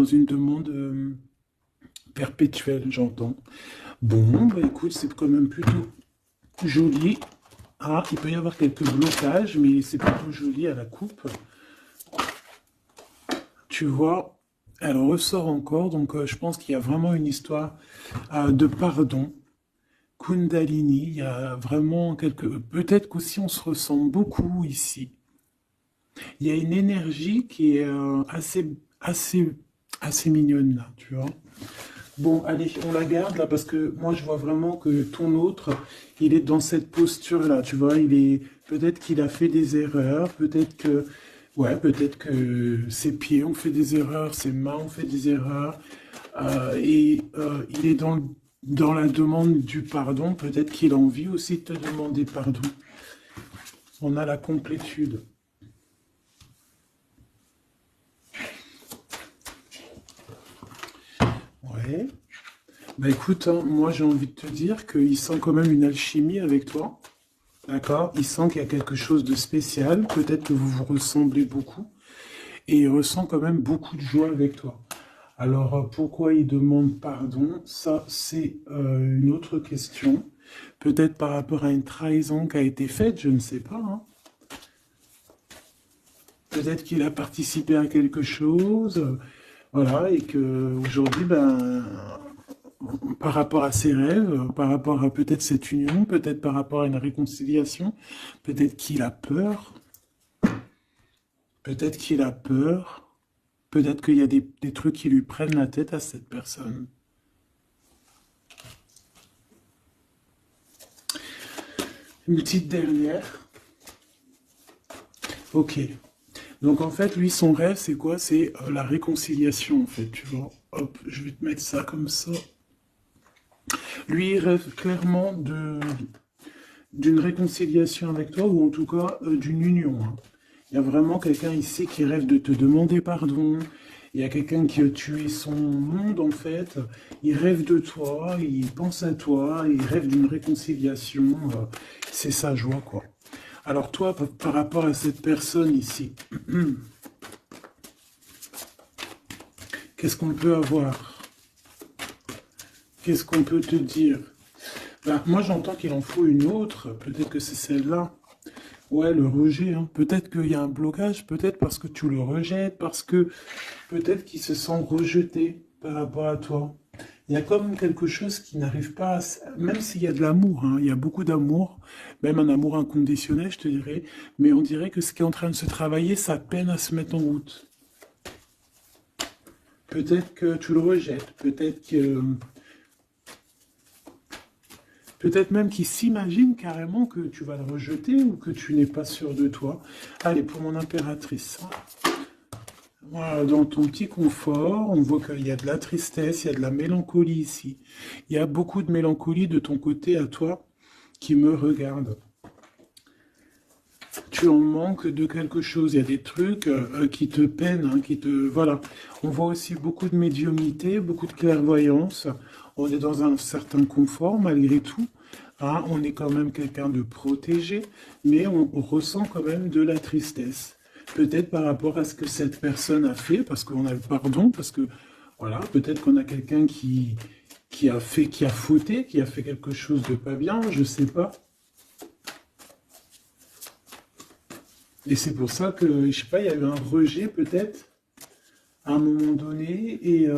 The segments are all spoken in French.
dans une demande perpétuelle, j'entends. Bon, bah écoute, c'est quand même plutôt joli. Ah, il peut y avoir quelques blocages, mais c'est plutôt joli à la coupe. Tu vois, elle ressort encore, donc je pense qu'il y a vraiment une histoire de pardon. Kundalini, il y a vraiment quelque... Peut-être qu'aussi on se ressemble beaucoup ici. Il y a une énergie qui est assez mignonne là, tu vois. Bon, allez, on la garde là parce que moi je vois vraiment que ton autre, il est dans cette posture-là, tu vois. Il est peut-être qu'il a fait des erreurs, peut-être que ses pieds ont fait des erreurs, ses mains ont fait des erreurs, il est dans la demande du pardon. Peut-être qu'il a envie aussi de te demander pardon. On a la complétude. Ouais. Bah écoute, hein, moi j'ai envie de te dire qu'il sent quand même une alchimie avec toi. D'accord? Il sent qu'il y a quelque chose de spécial. Peut-être que vous vous ressemblez beaucoup. Et il ressent quand même beaucoup de joie avec toi. Alors pourquoi il demande pardon? Ça, c'est une autre question. Peut-être par rapport à une trahison qui a été faite, je ne sais pas, hein. Peut-être qu'il a participé à quelque chose, voilà, et que aujourd'hui, ben, par rapport à ses rêves, par rapport à peut-être cette union, peut-être par rapport à une réconciliation, peut-être qu'il a peur, peut-être qu'il a peur, peut-être qu'il y a des trucs qui lui prennent la tête à cette personne. Une petite dernière. Ok. Donc en fait, lui, son rêve, c'est quoi? C'est la réconciliation, en fait, tu vois. Hop, je vais te mettre ça comme ça. Lui, il rêve clairement d'une réconciliation avec toi, ou en tout cas d'une union, hein. Il y a vraiment quelqu'un ici qui rêve de te demander pardon. Il y a quelqu'un qui a tué son monde, en fait. Il rêve de toi, il pense à toi, il rêve d'une réconciliation. C'est sa joie, quoi. Alors toi, par rapport à cette personne ici, qu'est-ce qu'on peut avoir? Qu'est-ce qu'on peut te dire? Ben, moi, j'entends qu'il en faut une autre. Peut-être que c'est celle-là. Ouais, le rejet, hein. Peut-être qu'il y a un blocage, peut-être parce que tu le rejettes, parce que peut-être qu'il se sent rejeté par rapport à toi. Il y a comme quelque chose qui n'arrive pas Même s'il y a de l'amour, hein, il y a beaucoup d'amour, même un amour inconditionnel, je te dirais, mais on dirait que ce qui est en train de se travailler, ça peine à se mettre en route. Peut-être que tu le rejettes, peut-être même qu'il s'imagine carrément que tu vas le rejeter ou que tu n'es pas sûr de toi. Allez, pour mon impératrice, hein. Voilà, dans ton petit confort, on voit qu'il y a de la tristesse, il y a de la mélancolie ici. Il y a beaucoup de mélancolie de ton côté à toi qui me regarde. Tu en manques de quelque chose, il y a des trucs qui te peinent, hein, Voilà. On voit aussi beaucoup de médiumnité, beaucoup de clairvoyance. On est dans un certain confort malgré tout, hein. On est quand même quelqu'un de protégé, mais on ressent quand même de la tristesse. Peut-être par rapport à ce que cette personne a fait, parce qu'on a le pardon, parce que, voilà, peut-être qu'on a quelqu'un qui a fauté, qui a fait quelque chose de pas bien, je sais pas. Et c'est pour ça que, je sais pas, il y a eu un rejet peut-être à un moment donné. Et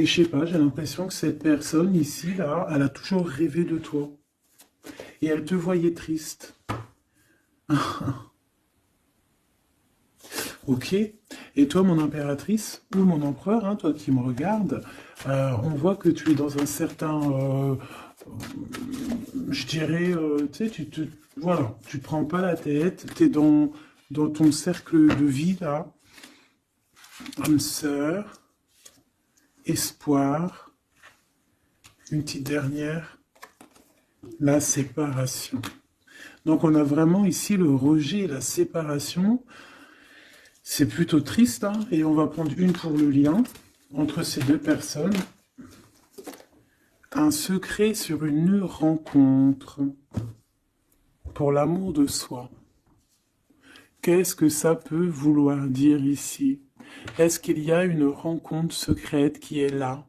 je sais pas, j'ai l'impression que cette personne ici, là, elle a toujours rêvé de toi. Et elle te voyait triste. Ok. Et toi, mon impératrice, ou mon empereur, hein, toi qui me regardes, on voit que tu es dans un certain, je dirais, tu sais, voilà, tu te prends pas la tête, tu es dans ton cercle de vie, là, âme sœur, espoir, une petite dernière, la séparation. Donc on a vraiment ici le rejet et la séparation. C'est plutôt triste, hein, et on va prendre une pour le lien entre ces deux personnes. Un secret sur une rencontre pour l'amour de soi. Qu'est-ce que ça peut vouloir dire ici? Est-ce qu'il y a une rencontre secrète qui est là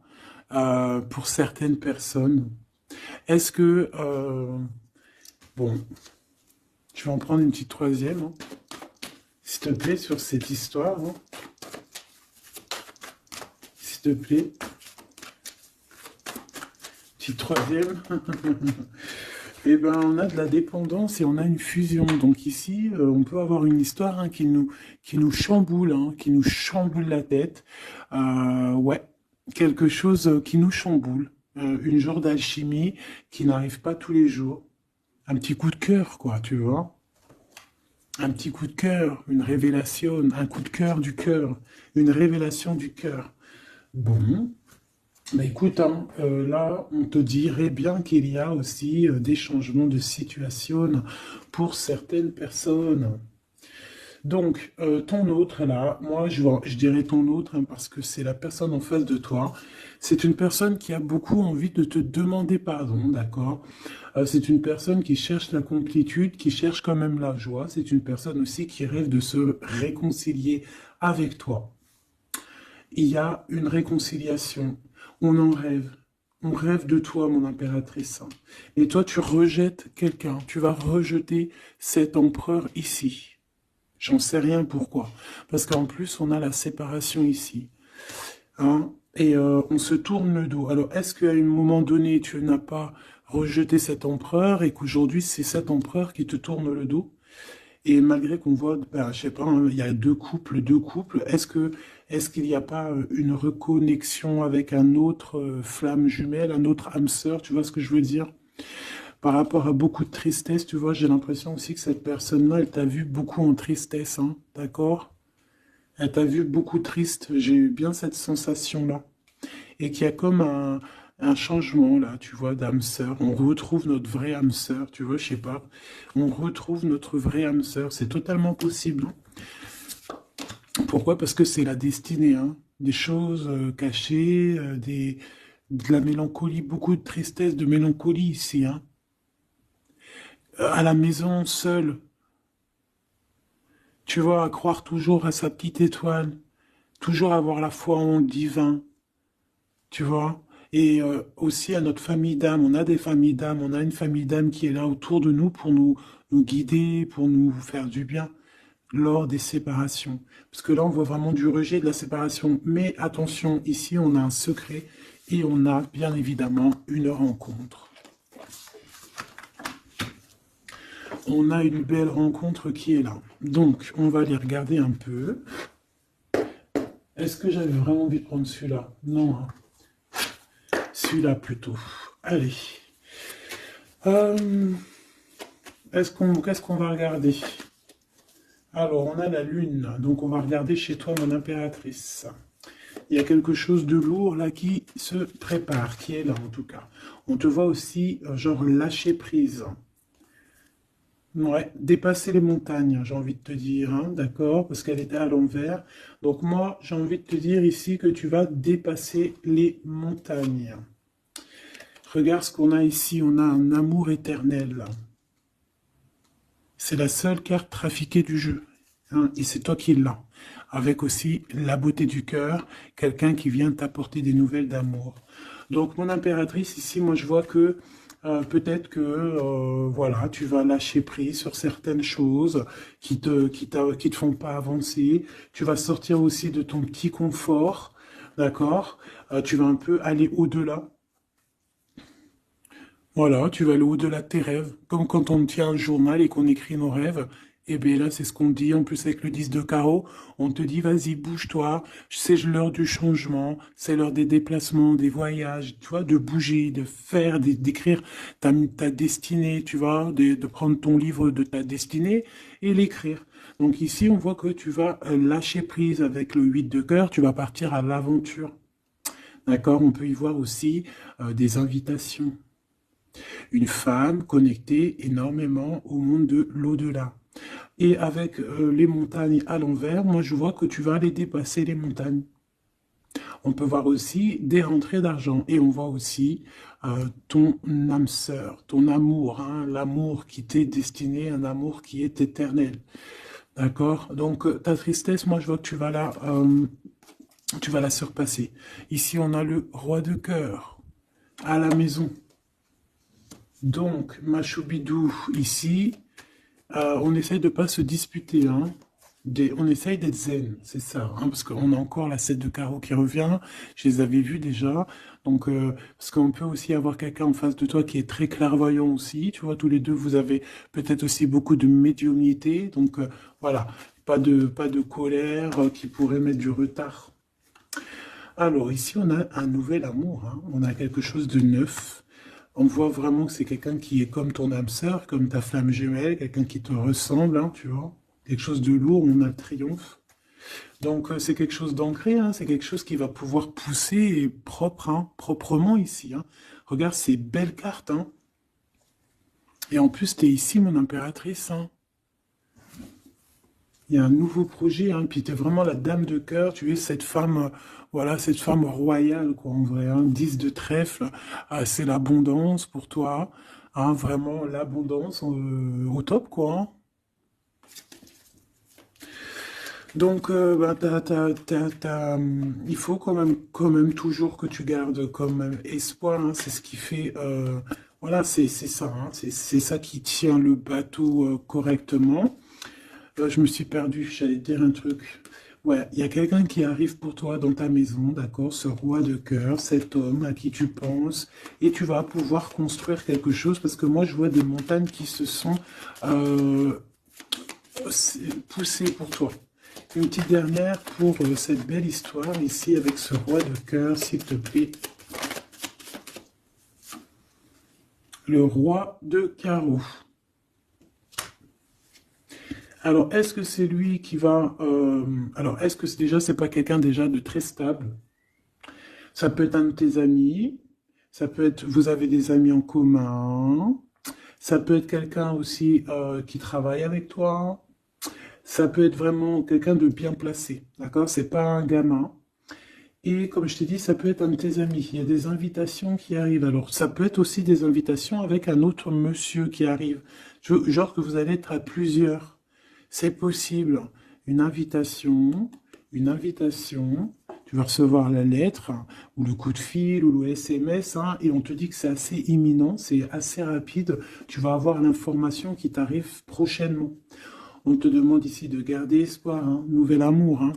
pour certaines personnes? Est-ce que... bon, je vais en prendre une petite troisième, hein, s'il te plaît, sur cette histoire. Hein. S'il te plaît. Petite troisième. Eh ben, on a de la dépendance et on a une fusion. Donc ici, on peut avoir une histoire hein, qui nous chamboule, hein, qui nous chamboule la tête. Ouais, quelque chose qui nous chamboule. Une genre d'alchimie qui n'arrive pas tous les jours. Un petit coup de cœur, quoi, tu vois. Un petit coup de cœur, une révélation, un coup de cœur, une révélation du cœur. Bon. Bah écoute, hein, là, on te dirait bien qu'il y a aussi des changements de situation pour certaines personnes. Donc, ton autre, là, moi, je dirais ton autre, hein, parce que c'est la personne en face de toi. C'est une personne qui a beaucoup envie de te demander pardon, d'accord? C'est une personne qui cherche la complétude, qui cherche quand même la joie. C'est une personne aussi qui rêve de se réconcilier avec toi. Il y a une réconciliation. On en rêve. On rêve de toi, mon impératrice. Et toi, tu rejettes quelqu'un. Tu vas rejeter cet empereur ici. J'en sais rien pourquoi. Parce qu'en plus, on a la séparation ici. Hein, et on se tourne le dos. Alors, est-ce qu'à un moment donné, tu n'as pas rejeté cet empereur et qu'aujourd'hui, c'est cet empereur qui te tourne le dos? Et malgré qu'on voit, ben, je sais pas, hein, il y a deux couples, est-ce qu'il n'y a pas une reconnexion avec un autre flamme jumelle, un autre âme sœur, tu vois ce que je veux dire? Par rapport à beaucoup de tristesse, tu vois, j'ai l'impression aussi que cette personne-là, elle t'a vu beaucoup en tristesse, hein, d'accord? Elle t'a vu beaucoup triste, j'ai eu bien cette sensation-là. Et qu'il y a comme un changement, là, tu vois, d'âme sœur. On retrouve notre vraie âme sœur, tu vois, je sais pas. On retrouve notre vraie âme sœur, c'est totalement possible. Pourquoi? Parce que c'est la destinée, hein. Des choses cachées, de la mélancolie, beaucoup de tristesse, de mélancolie ici, hein. À la maison, seul, tu vois, à croire toujours à sa petite étoile, toujours avoir la foi en le divin, tu vois. Et aussi à notre famille d'âme, on a des familles d'âme, on a une famille d'âme qui est là autour de nous pour nous guider, pour nous faire du bien lors des séparations. Parce que là, on voit vraiment du rejet de la séparation. Mais attention, ici, on a un secret et on a bien évidemment une rencontre. On a une belle rencontre qui est là. Donc, on va aller regarder un peu. Est-ce que j'avais vraiment envie de prendre celui-là? Non. Hein. Celui-là plutôt. Allez. Qu'est-ce qu'on va regarder? Alors, on a la lune. Donc, on va regarder chez toi, mon impératrice. Il y a quelque chose de lourd là qui se prépare, qui est là en tout cas. On te voit aussi, genre, lâcher prise. Ouais, dépasser les montagnes, j'ai envie de te dire, hein, d'accord, parce qu'elle était à l'envers. Donc moi, j'ai envie de te dire ici que tu vas dépasser les montagnes. Regarde ce qu'on a ici, on a un amour éternel. C'est la seule carte trafiquée du jeu, hein, et c'est toi qui l'as. Avec aussi la beauté du cœur, quelqu'un qui vient t'apporter des nouvelles d'amour. Donc mon impératrice, ici, moi je vois que peut-être que voilà, tu vas lâcher prise sur certaines choses qui te font pas avancer. Tu vas sortir aussi de ton petit confort, d'accord? Tu vas un peu aller au-delà. Voilà, tu vas aller au-delà de tes rêves. Comme quand on tient un journal et qu'on écrit nos rêves. Et bien là, c'est ce qu'on dit. En plus, avec le 10 de carreau, on te dit, vas-y, bouge-toi. C'est l'heure du changement. C'est l'heure des déplacements, des voyages, tu vois, de bouger, de faire, d'écrire ta destinée, tu vois, de prendre ton livre de ta destinée et l'écrire. Donc ici, on voit que tu vas lâcher prise avec le 8 de cœur. Tu vas partir à l'aventure. D'accord? On peut y voir aussi des invitations. Une femme connectée énormément au monde de l'au-delà. Et avec les montagnes à l'envers, moi je vois que tu vas aller dépasser les montagnes. On peut voir aussi des rentrées d'argent. Et on voit aussi ton âme sœur, ton amour, hein, l'amour qui t'est destiné, un amour qui est éternel. D'accord? Donc, ta tristesse, moi, je vois que tu vas la surpasser. Ici, on a le roi de cœur à la maison. Donc, ma choubidou, ici, on essaye de pas se disputer, hein. On essaye d'être zen, c'est ça, hein, parce qu'on a encore la 7 de carreau qui revient, je les avais vus déjà, donc parce qu'on peut aussi avoir quelqu'un en face de toi qui est très clairvoyant aussi, tu vois, tous les deux, vous avez peut-être aussi beaucoup de médiumnité, donc voilà, pas de colère qui pourrait mettre du retard. Alors ici, on a un nouvel amour, hein, on a quelque chose de neuf. On voit vraiment que c'est quelqu'un qui est comme ton âme sœur, comme ta flamme jumelle, quelqu'un qui te ressemble, hein, tu vois. Quelque chose de lourd, on a le triomphe. Donc c'est quelque chose d'ancré, hein, c'est quelque chose qui va pouvoir pousser et propre, hein, proprement ici. Hein. Regarde ces belles cartes. Hein. Et en plus, tu es ici, mon impératrice. Hein. Il y a un nouveau projet, hein, puis tu es vraiment la dame de cœur, tu es cette femme, voilà, cette femme royale, quoi, en vrai, hein, 10 de trèfle, c'est l'abondance pour toi, hein, vraiment l'abondance au top, quoi. Hein. Donc, bah, il faut quand même toujours que tu gardes comme même espoir, hein, c'est ce qui fait, voilà, c'est ça, hein, c'est ça qui tient le bateau correctement. Je me suis perdu, j'allais te dire un truc. Ouais, il y a quelqu'un qui arrive pour toi dans ta maison, d'accord, ce roi de cœur, cet homme à qui tu penses, et tu vas pouvoir construire quelque chose, parce que moi je vois des montagnes qui se sont euh, poussées pour toi. Une petite dernière pour cette belle histoire ici avec ce roi de cœur, s'il te plaît. Le roi de carreau. Alors, est-ce que c'est lui qui va... alors, est-ce que déjà, c'est pas quelqu'un déjà de très stable? Ça peut être un de tes amis, ça peut être... Vous avez des amis en commun, ça peut être quelqu'un aussi qui travaille avec toi, ça peut être vraiment quelqu'un de bien placé, d'accord? C'est pas un gamin. Et comme je t'ai dit, ça peut être un de tes amis. Il y a des invitations qui arrivent. Alors, ça peut être aussi des invitations avec un autre monsieur qui arrive. Genre que vous allez être à plusieurs. C'est possible. Une invitation, une invitation. Tu vas recevoir la lettre, ou le coup de fil, ou le SMS, hein, et on te dit que c'est assez imminent, c'est assez rapide. Tu vas avoir l'information qui t'arrive prochainement. On te demande ici de garder espoir, hein, nouvel amour, hein.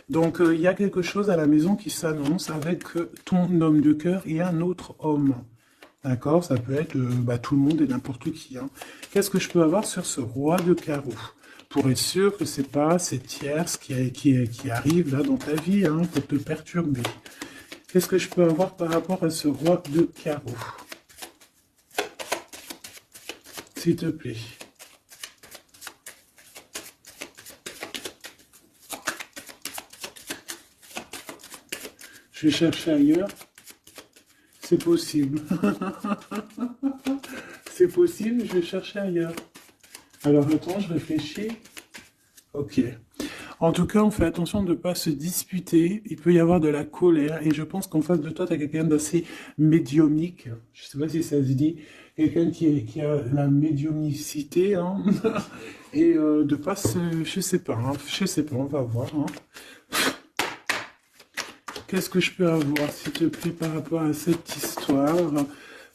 Donc, il y a quelque chose à la maison qui s'annonce avec ton homme de cœur et un autre homme. D'accord? Ça peut être bah, tout le monde et n'importe qui. Hein. Qu'est-ce que je peux avoir sur ce roi de carreau? Pour être sûr que c'est pas ces tierces qui arrivent là dans ta vie hein, pour te perturber. Qu'est-ce que je peux avoir par rapport à ce roi de carreau? S'il te plaît. Je vais chercher ailleurs. C'est possible. C'est possible, je vais chercher ailleurs. Alors attends, je réfléchis. Ok. En tout cas, on fait attention de ne pas se disputer. Il peut y avoir de la colère. Et je pense qu'en face de toi, tu as quelqu'un d'assez médiumnique. Je ne sais pas si ça se dit. Quelqu'un qui a la médiumnicité. Hein. Et de pas se... Je sais pas. Hein. Je sais pas, on va voir. Hein. Qu'est-ce que je peux avoir, s'il te plaît, par rapport à cette histoire?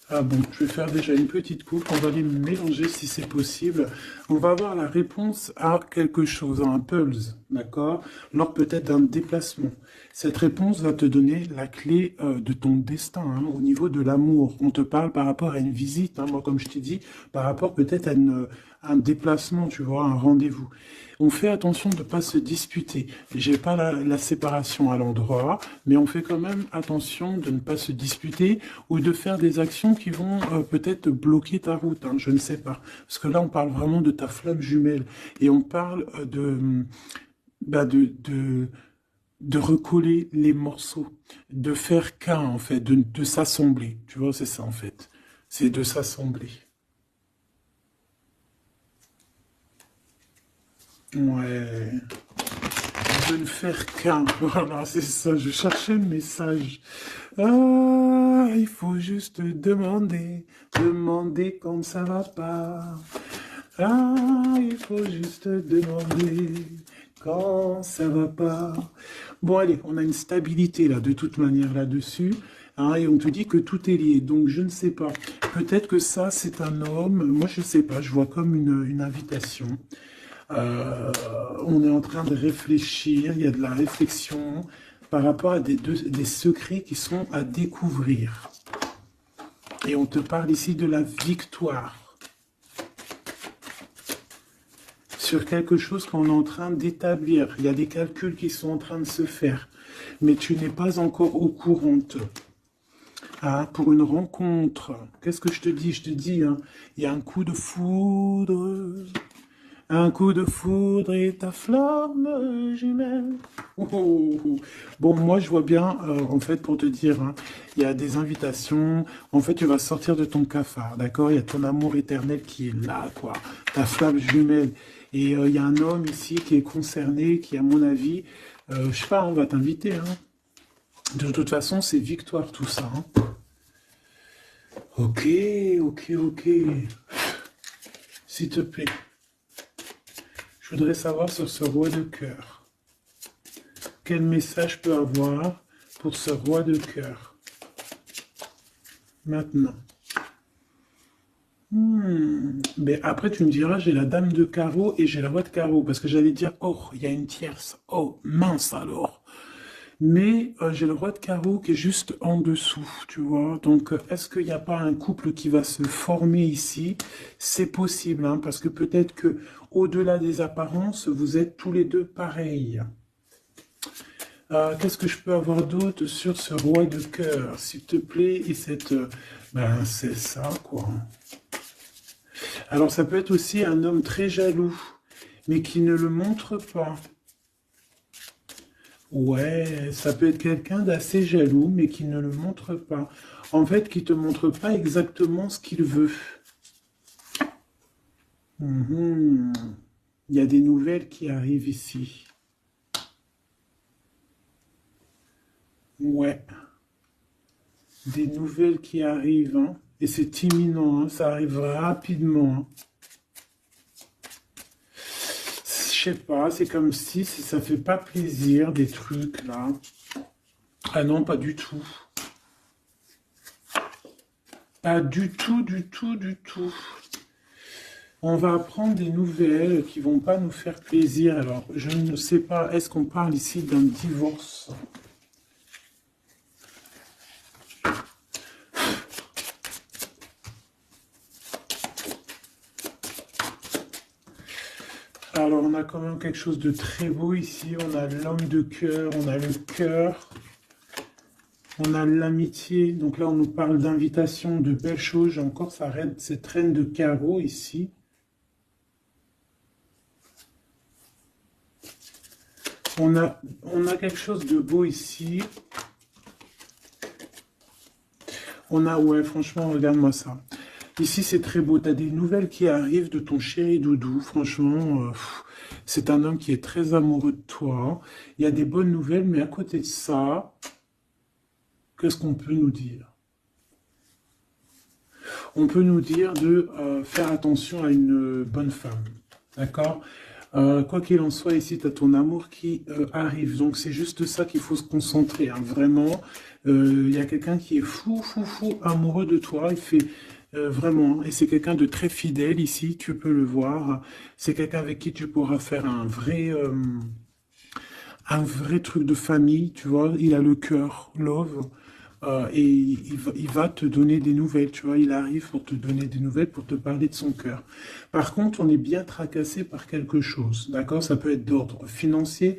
Ah bon, je vais faire déjà une petite coupe, on va les mélanger si c'est possible. On va avoir la réponse à quelque chose, à un pulse, d'accord? Lors peut-être d'un déplacement. Cette réponse va te donner la clé de ton destin, hein, au niveau de l'amour. On te parle par rapport à une visite, hein, moi comme je t'ai dit, par rapport peut-être à un déplacement, tu vois, un rendez-vous. On fait attention de ne pas se disputer. J'ai pas la séparation à l'endroit, mais on fait quand même attention de ne pas se disputer ou de faire des actions qui vont peut-être bloquer ta route. Hein, je ne sais pas. Parce que là, on parle vraiment de ta flamme jumelle et on parle bah, de recoller les morceaux, de faire qu'un en fait, de s'assembler. Tu vois, c'est ça en fait. C'est de s'assembler. Ouais. De ne faire qu'un. Voilà, c'est ça. Je cherchais le message. Ah, il faut juste demander, demander quand ça va pas. Ah, il faut juste demander quand ça va pas. Bon, allez, on a une stabilité là, de toute manière là-dessus. Hein, et on te dit que tout est lié. Donc, je ne sais pas. Peut-être que ça, c'est un homme. Moi, je ne sais pas. Je vois comme une invitation. Euh, on est en train de réfléchir. Il y a de la réflexion par rapport à des secrets qui sont à découvrir. Et on te parle ici de la victoire sur quelque chose qu'on est en train d'établir. Il y a des calculs qui sont en train de se faire, mais tu n'es pas encore au courant. Ah, pour une rencontre, qu'est-ce que je te dis? Je te dis, hein, il y a un coup de foudre. Un coup de foudre et ta flamme jumelle. Oh, oh, oh. Bon, moi, je vois bien, en fait, pour te dire, hein, il y a des invitations. En fait, tu vas sortir de ton cafard, d'accord? Il y a ton amour éternel qui est là, quoi. Ta flamme jumelle. Et il y a un homme ici qui est concerné, qui, à mon avis, je sais pas, on va t'inviter, hein. De toute façon, c'est victoire, tout ça, hein. Ok, ok, ok. S'il te plaît. Je voudrais savoir sur ce roi de cœur. Quel message je peux avoir pour ce roi de cœur? Maintenant. Mais après, tu me diras, j'ai la dame de carreau et j'ai la roi de carreau. Parce que j'allais dire, oh, il y a une tierce. Oh, mince alors. Mais j'ai le roi de carreau qui est juste en dessous, tu vois. Donc, est-ce qu'il n'y a pas un couple qui va se former ici? C'est possible, hein, parce que peut-être que au-delà des apparences, vous êtes tous les deux pareils. Qu'est-ce que je peux avoir d'autre sur ce roi de cœur, s'il te plaît? Et cette... ben, c'est ça, quoi. Alors, ça peut être aussi un homme très jaloux, mais qui ne le montre pas. Ouais, ça peut être quelqu'un d'assez jaloux, mais qui ne le montre pas. En fait, qui te montre pas exactement ce qu'il veut. Mhm. Il y a des nouvelles qui arrivent ici. Ouais, des nouvelles qui arrivent, hein. Et c'est imminent, hein. Ça arrive rapidement, hein. Je sais pas, c'est comme si ça fait pas plaisir, des trucs, là. Ah non, pas du tout. Pas du tout, du tout, du tout. On va apprendre des nouvelles qui vont pas nous faire plaisir. Alors, je ne sais pas, est-ce qu'on parle ici d'un divorce? Alors, on a quand même quelque chose de très beau ici. On a l'homme de cœur, on a le cœur, on a l'amitié. Donc là, on nous parle d'invitation, de belles choses. J'ai encore cette reine de carreau ici. On a quelque chose de beau ici. Ouais, franchement, regarde-moi ça. Ici, c'est très beau. Tu as des nouvelles qui arrivent de ton chéri doudou. Franchement, c'est un homme qui est très amoureux de toi. Il y a des bonnes nouvelles, mais à côté de ça, qu'est-ce qu'on peut nous dire? On peut nous dire de faire attention à une bonne femme. D'accord? Quoi qu'il en soit, ici, tu as ton amour qui arrive. Donc, c'est juste ça qu'il faut se concentrer, hein. Vraiment, il y a quelqu'un qui est fou, fou, fou amoureux de toi. Il fait vraiment, et c'est quelqu'un de très fidèle ici, tu peux le voir. C'est quelqu'un avec qui tu pourras faire un vrai truc de famille, tu vois. Il a le cœur, love. Et il va te donner des nouvelles, tu vois, il arrive pour te donner des nouvelles, pour te parler de son cœur. Par contre, on est bien tracassé par quelque chose, d'accord? Ça peut être d'ordre financier,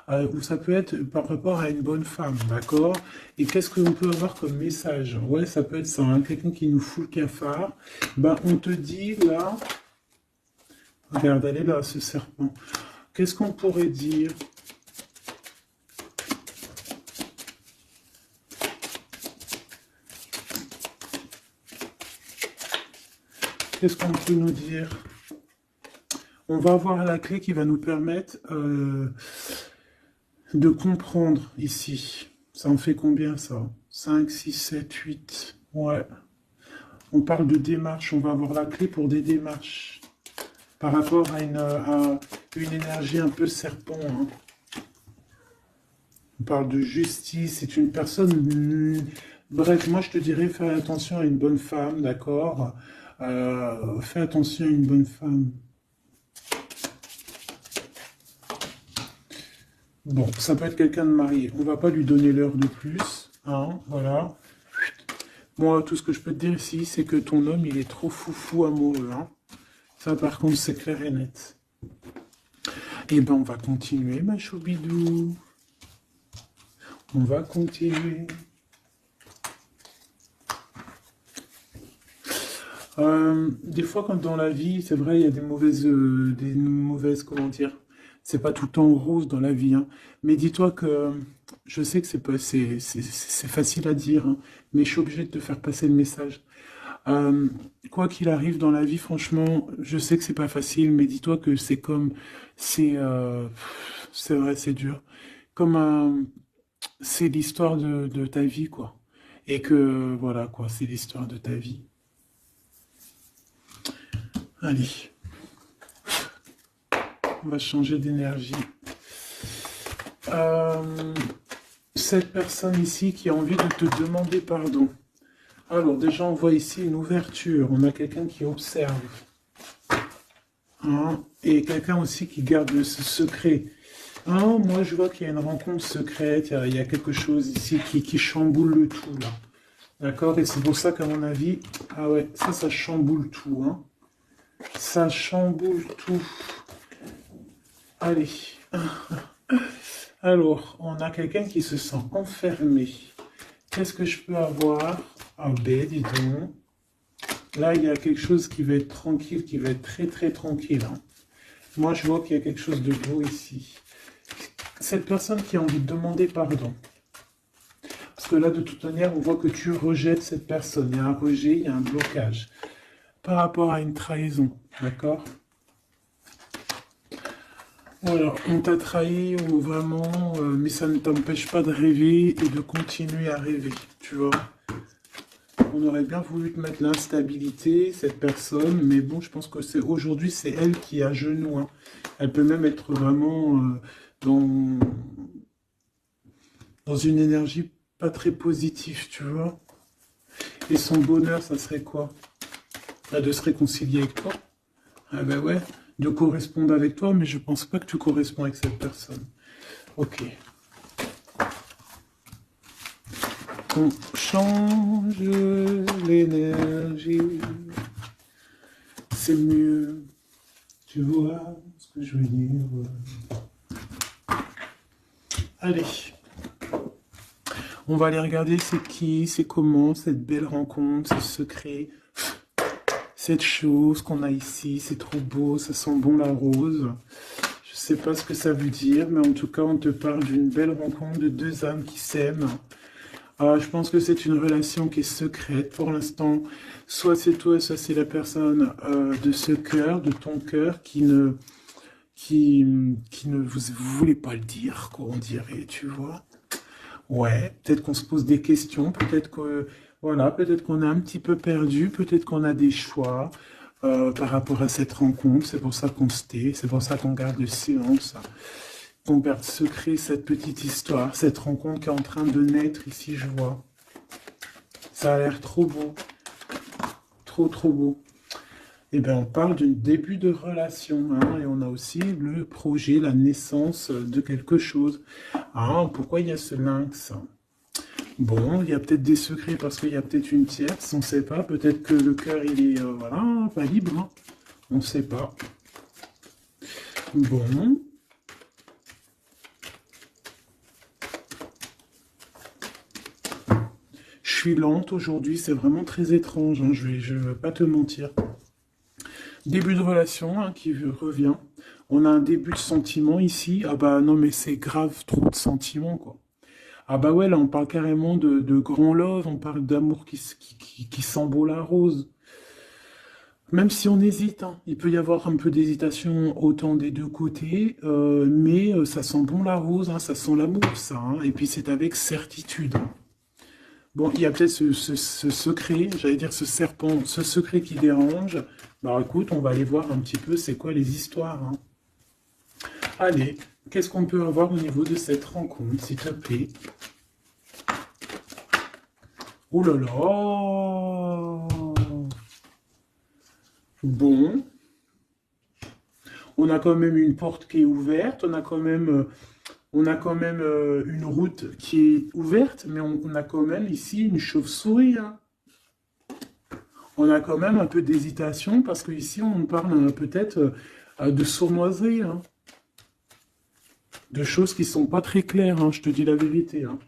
ou ça peut être par rapport à une bonne femme, d'accord? Et qu'est-ce qu'on peut avoir comme message? Ouais, ça peut être ça, hein, quelqu'un qui nous fout le cafard. Ben, on te dit là, regarde, elle est là, ce serpent. Qu'est-ce qu'on pourrait dire? Qu'est-ce qu'on peut nous dire? On va avoir la clé qui va nous permettre de comprendre ici. Ça en fait combien ça? 5, 6, 7, 8. Ouais. On parle de démarche. On va avoir la clé pour des démarches. par rapport à une énergie un peu serpent. Hein. On parle de justice, c'est une personne... Bref, moi je te dirais, fais attention à une bonne femme, d'accord? Fais attention à une bonne femme. Bon, ça peut être quelqu'un de marié. On va pas lui donner l'heure de plus. Hein, voilà. Moi, tout ce que je peux te dire ici, c'est que ton homme, il est trop foufou amoureux. Hein. Ça, par contre, c'est clair et net. Eh ben, on va continuer, ma choubidou. On va continuer. Des fois, quand dans la vie, c'est vrai, il y a des mauvaises, comment dire, c'est pas tout le temps rose dans la vie, hein. Mais dis-toi que, je sais que c'est facile à dire, hein, mais je suis obligé de te faire passer le message. Euh, Quoi qu'il arrive dans la vie, franchement, je sais que c'est pas facile, mais dis-toi que c'est vrai, c'est dur. Comme c'est l'histoire de ta vie, quoi. Et que, voilà, quoi, c'est l'histoire de ta vie. Allez, on va changer d'énergie. Euh, Cette personne ici qui a envie de te demander pardon. Alors, déjà, on voit ici une ouverture. On a quelqu'un qui observe. Hein, et quelqu'un aussi qui garde ce secret. Hein, moi, je vois qu'il y a une rencontre secrète. Il y a quelque chose ici qui chamboule le tout, là. D'accord? Et c'est pour ça qu'à mon avis... Ah ouais, ça chamboule tout, hein. Ça chamboule tout. Allez. Alors, on a quelqu'un qui se sent enfermé. Qu'est-ce que je peux avoir? Ah ben, dis donc. Là, il y a quelque chose qui va être tranquille, qui va être très très tranquille. Hein. Moi, je vois qu'il y a quelque chose de beau ici. Cette personne qui a envie de demander pardon. Parce que là, de toute manière, on voit que tu rejettes cette personne. Il y a un rejet, il y a un blocage. Par rapport à une trahison, d'accord? Voilà, on t'a trahi ou vraiment, mais ça ne t'empêche pas de rêver et de continuer à rêver, tu vois. On aurait bien voulu te mettre l'instabilité, cette personne, mais bon, je pense que aujourd'hui, c'est elle qui est à genoux. Hein. Elle peut même être vraiment dans, dans une énergie pas très positive, tu vois. Et son bonheur, ça serait quoi? De se réconcilier avec toi. Ah ben ouais, de correspondre avec toi, mais je pense pas que tu corresponds avec cette personne. Ok. On change l'énergie. C'est mieux. Tu vois ce que je veux dire? Allez. On va aller regarder c'est qui, c'est comment, cette belle rencontre, ce secret. Cette chose qu'on a ici, c'est trop beau, ça sent bon la rose. Je sais pas ce que ça veut dire, mais en tout cas, on te parle d'une belle rencontre de deux âmes qui s'aiment. Je pense que c'est une relation qui est secrète pour l'instant. Soit c'est toi, soit c'est la personne de ce cœur, de ton cœur, qui ne vous voulez pas le dire, quoi, on dirait, tu vois. Ouais, peut-être qu'on se pose des questions, peut-être que voilà, peut-être qu'on est un petit peu perdu, peut-être qu'on a des choix par rapport à cette rencontre. C'est pour ça qu'on se tait, c'est pour ça qu'on garde le silence, qu'on garde secret cette petite histoire, cette rencontre qui est en train de naître ici, je vois. Ça a l'air trop beau, trop trop beau. Eh bien, on parle d'un début de relation, hein, et on a aussi le projet, la naissance de quelque chose. Ah, pourquoi il y a ce lynx? Bon, il y a peut-être des secrets parce qu'il y a peut-être une tierce, on ne sait pas. Peut-être que le cœur, il est, voilà, pas libre, hein. On ne sait pas. Bon. Je suis lente aujourd'hui, c'est vraiment très étrange, hein, je ne vais pas te mentir. Début de relation hein, qui revient. On a un début de sentiment ici. Ah bah non mais c'est grave trop de sentiments quoi. Ah bah ouais là on parle carrément de grand love, on parle d'amour qui sent beau la rose. Même si on hésite, hein, il peut y avoir un peu d'hésitation autant des deux côtés, mais ça sent bon la rose, hein, ça sent l'amour ça. Hein, et puis c'est avec certitude. Hein. Bon, il y a peut-être ce secret, j'allais dire ce serpent, ce secret qui dérange. Bah écoute, on va aller voir un petit peu c'est quoi les histoires, hein. Allez, qu'est-ce qu'on peut avoir au niveau de cette rencontre, s'il te plaît? Oh là là! Bon, on a quand même une porte qui est ouverte, on a quand même une route qui est ouverte, mais on a quand même ici une chauve-souris, hein. On a quand même un peu d'hésitation parce qu'ici on parle peut-être de sournoiserie, hein, de choses qui sont pas très claires, hein, je te dis la vérité, hein.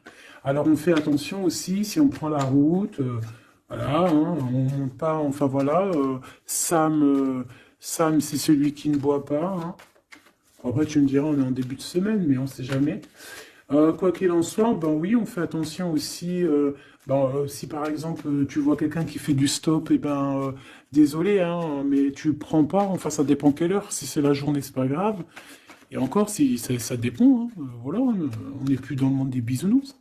Alors on fait attention aussi si on prend la route, voilà, hein, on monte pas, enfin voilà, Sam c'est celui qui ne boit pas, hein. Après tu me diras on est en début de semaine, mais on sait jamais. Quoi qu'il en soit, ben oui, on fait attention aussi. Si par exemple tu vois quelqu'un qui fait du stop, et désolé, hein, mais tu prends pas. Enfin, ça dépend quelle heure. Si c'est la journée, c'est pas grave. Et encore, si ça dépend, hein, voilà, on n'est plus dans le monde des bisounours.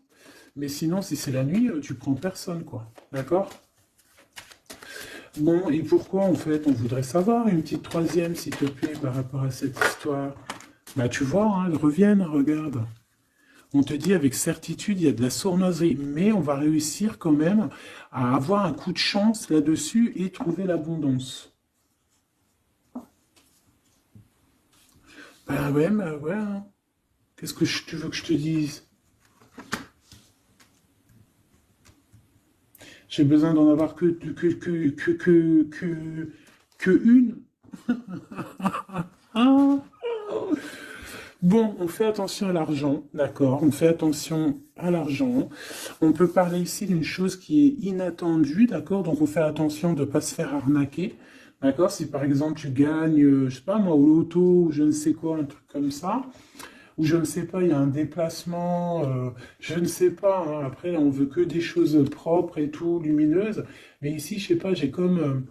Mais sinon, si c'est la nuit, tu prends personne, quoi. D'accord? Bon, et pourquoi en fait, on voudrait savoir une petite troisième, s'il te plaît, par rapport à cette histoire. Bah, tu vois, hein, elles reviennent, regarde. On te dit avec certitude, il y a de la sournoiserie, mais on va réussir quand même à avoir un coup de chance là-dessus et trouver l'abondance. Bah ouais, hein. Qu'est-ce que tu veux que je te dise? J'ai besoin d'en avoir que une. Ah. Bon, on fait attention à l'argent, d'accord? On fait attention à l'argent. On peut parler ici d'une chose qui est inattendue, d'accord? Donc on fait attention de ne pas se faire arnaquer, d'accord? Si par exemple tu gagnes, je sais pas moi, au loto ou je ne sais quoi, un truc comme ça, ou je ne sais pas, il y a un déplacement, je ne sais pas, hein. Après on veut que des choses propres et tout, lumineuses. Mais ici, je sais pas, j'ai comme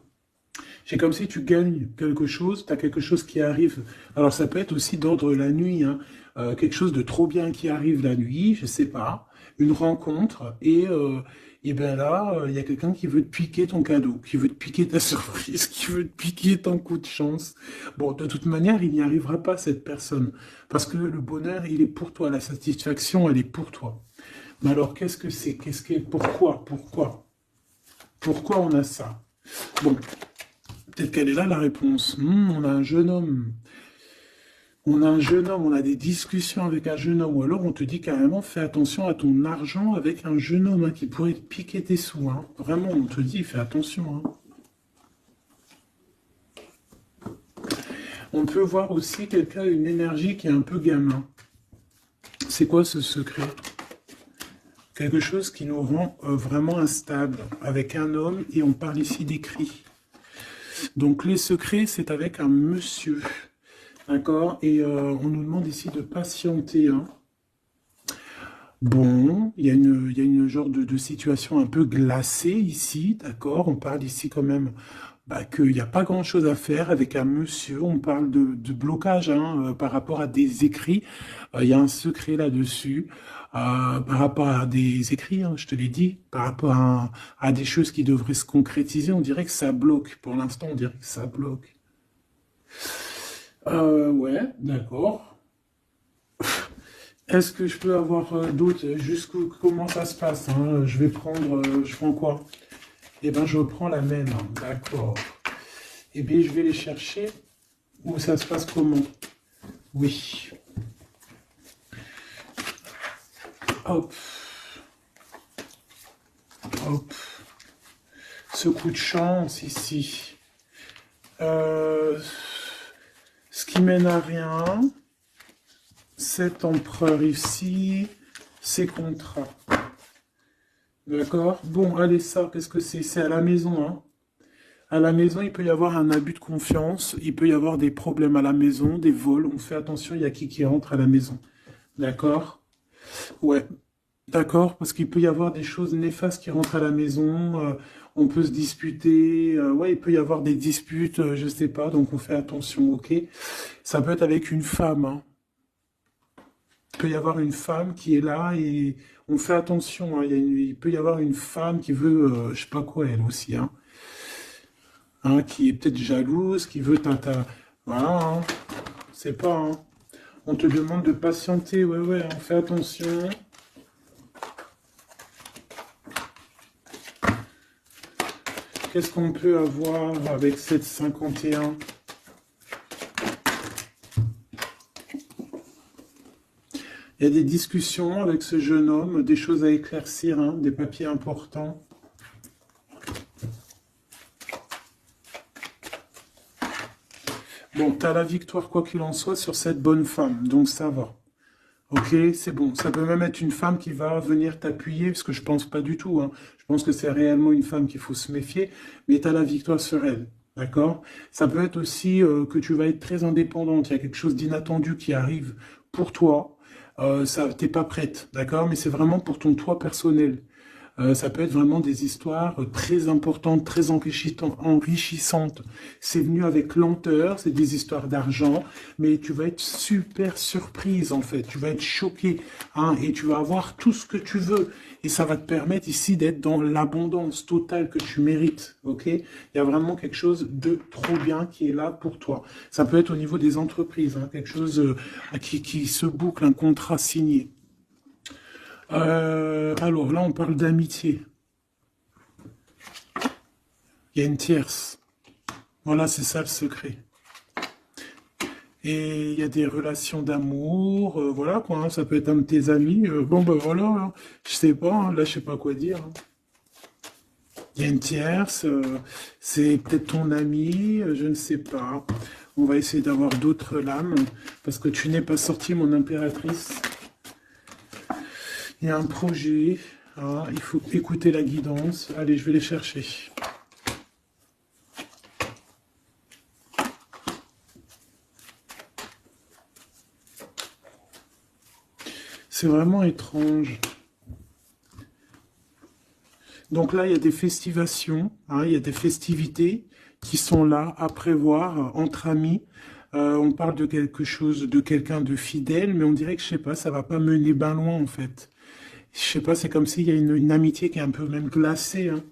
si tu gagnes quelque chose, tu as quelque chose qui arrive. Alors ça peut être aussi d'ordre la nuit, hein. Quelque chose de trop bien qui arrive la nuit, je sais pas, une rencontre, et ben là, il y a quelqu'un qui veut te piquer ton cadeau, qui veut te piquer ta surprise, qui veut te piquer ton coup de chance. Bon, de toute manière, il n'y arrivera pas, cette personne, parce que le bonheur, il est pour toi, la satisfaction, elle est pour toi. Mais alors, qu'est-ce que c'est? Pourquoi on a ça? Bon, peut-être qu'elle est là la réponse. On a un jeune homme. On a un jeune homme, on a des discussions avec un jeune homme. Ou alors on te dit carrément, fais attention à ton argent avec un jeune homme, hein, qui pourrait te piquer tes sous, hein. Vraiment, on te dit, fais attention, hein. On peut voir aussi quelqu'un, une énergie qui est un peu gamin. C'est quoi ce secret? Quelque chose qui nous rend vraiment instables avec un homme, et on parle ici d'écrit. Donc les secrets, c'est avec un monsieur. D'accord? Et on nous demande ici de patienter, hein. Bon, il y a une genre de situation un peu glacée ici, d'accord? On parle ici quand même qu'il n'y a pas grand-chose à faire avec un monsieur. On parle de blocage, hein, par rapport à des écrits. Il y a un secret là-dessus. Par rapport à des écrits, hein, je te l'ai dit, par rapport à des choses qui devraient se concrétiser, on dirait que ça bloque. Pour l'instant, on dirait que ça bloque. Ouais, d'accord. Est-ce que je peux avoir d'autres, comment ça se passe, hein? Je vais prendre, je prends quoi? Eh ben, je prends la même, hein. D'accord. Eh bien, je vais les chercher. Où ça se passe comment? Oui. Hop, hop. Ce coup de chance ici. Euh, Ce qui mène à rien. Cet empereur ici. Ces contrats. D'accord? Bon, allez, ça, qu'est-ce que c'est? C'est à la maison, hein. À la maison, il peut y avoir un abus de confiance, il peut y avoir des problèmes à la maison, des vols. On fait attention, il y a qui rentre à la maison. D'accord? Ouais, d'accord, parce qu'il peut y avoir des choses néfastes qui rentrent à la maison. On peut se disputer. Ouais, il peut y avoir des disputes, je sais pas, donc on fait attention, ok? Ça peut être avec une femme, hein. Il peut y avoir une femme qui est là et on fait attention, hein, il peut y avoir une femme qui veut, je sais pas quoi, elle aussi, hein, qui est peut-être jalouse, qui veut voilà, hein, c'est pas, hein. On te demande de patienter, ouais, ouais, on fait attention. Qu'est-ce qu'on peut avoir avec cette 51? Il y a des discussions avec ce jeune homme, des choses à éclaircir, hein, des papiers importants. Bon, tu as la victoire quoi qu'il en soit sur cette bonne femme, donc ça va. Ok, c'est bon. Ça peut même être une femme qui va venir t'appuyer, parce que je pense pas du tout, hein. Je pense que c'est réellement une femme qu'il faut se méfier, mais tu as la victoire sur elle. D'accord? Ça peut être aussi que tu vas être très indépendante. Il y a quelque chose d'inattendu qui arrive pour toi. T'es pas prête, d'accord? Mais c'est vraiment pour ton toi personnel. Ça peut être vraiment des histoires très importantes, très enrichissantes. C'est venu avec lenteur, c'est des histoires d'argent, mais tu vas être super surprise en fait. Tu vas être choqué, hein, et tu vas avoir tout ce que tu veux. Et ça va te permettre ici d'être dans l'abondance totale que tu mérites. Ok? Il y a vraiment quelque chose de trop bien qui est là pour toi. Ça peut être au niveau des entreprises, hein, quelque chose qui se boucle, un contrat signé. Alors là, on parle d'amitié. Il y a une tierce. Voilà, c'est ça le secret. Et il y a des relations d'amour, voilà quoi, hein, ça peut être un de tes amis. Bon, ben voilà, hein, je sais pas, hein, là, je sais pas quoi dire, hein. Il y a une tierce, c'est peut-être ton ami, je ne sais pas. On va essayer d'avoir d'autres lames, parce que tu n'es pas sortie, mon impératrice. Il y a un projet, hein, il faut écouter la guidance. Allez, je vais les chercher. C'est vraiment étrange. Donc là, il y a des festivations, hein, il y a des festivités qui sont là à prévoir entre amis. On parle de quelque chose, de quelqu'un de fidèle, mais on dirait que, je sais pas, ça va pas mener bien loin en fait. Je sais pas, c'est comme s'il y a une amitié qui est un peu même glacée, hein.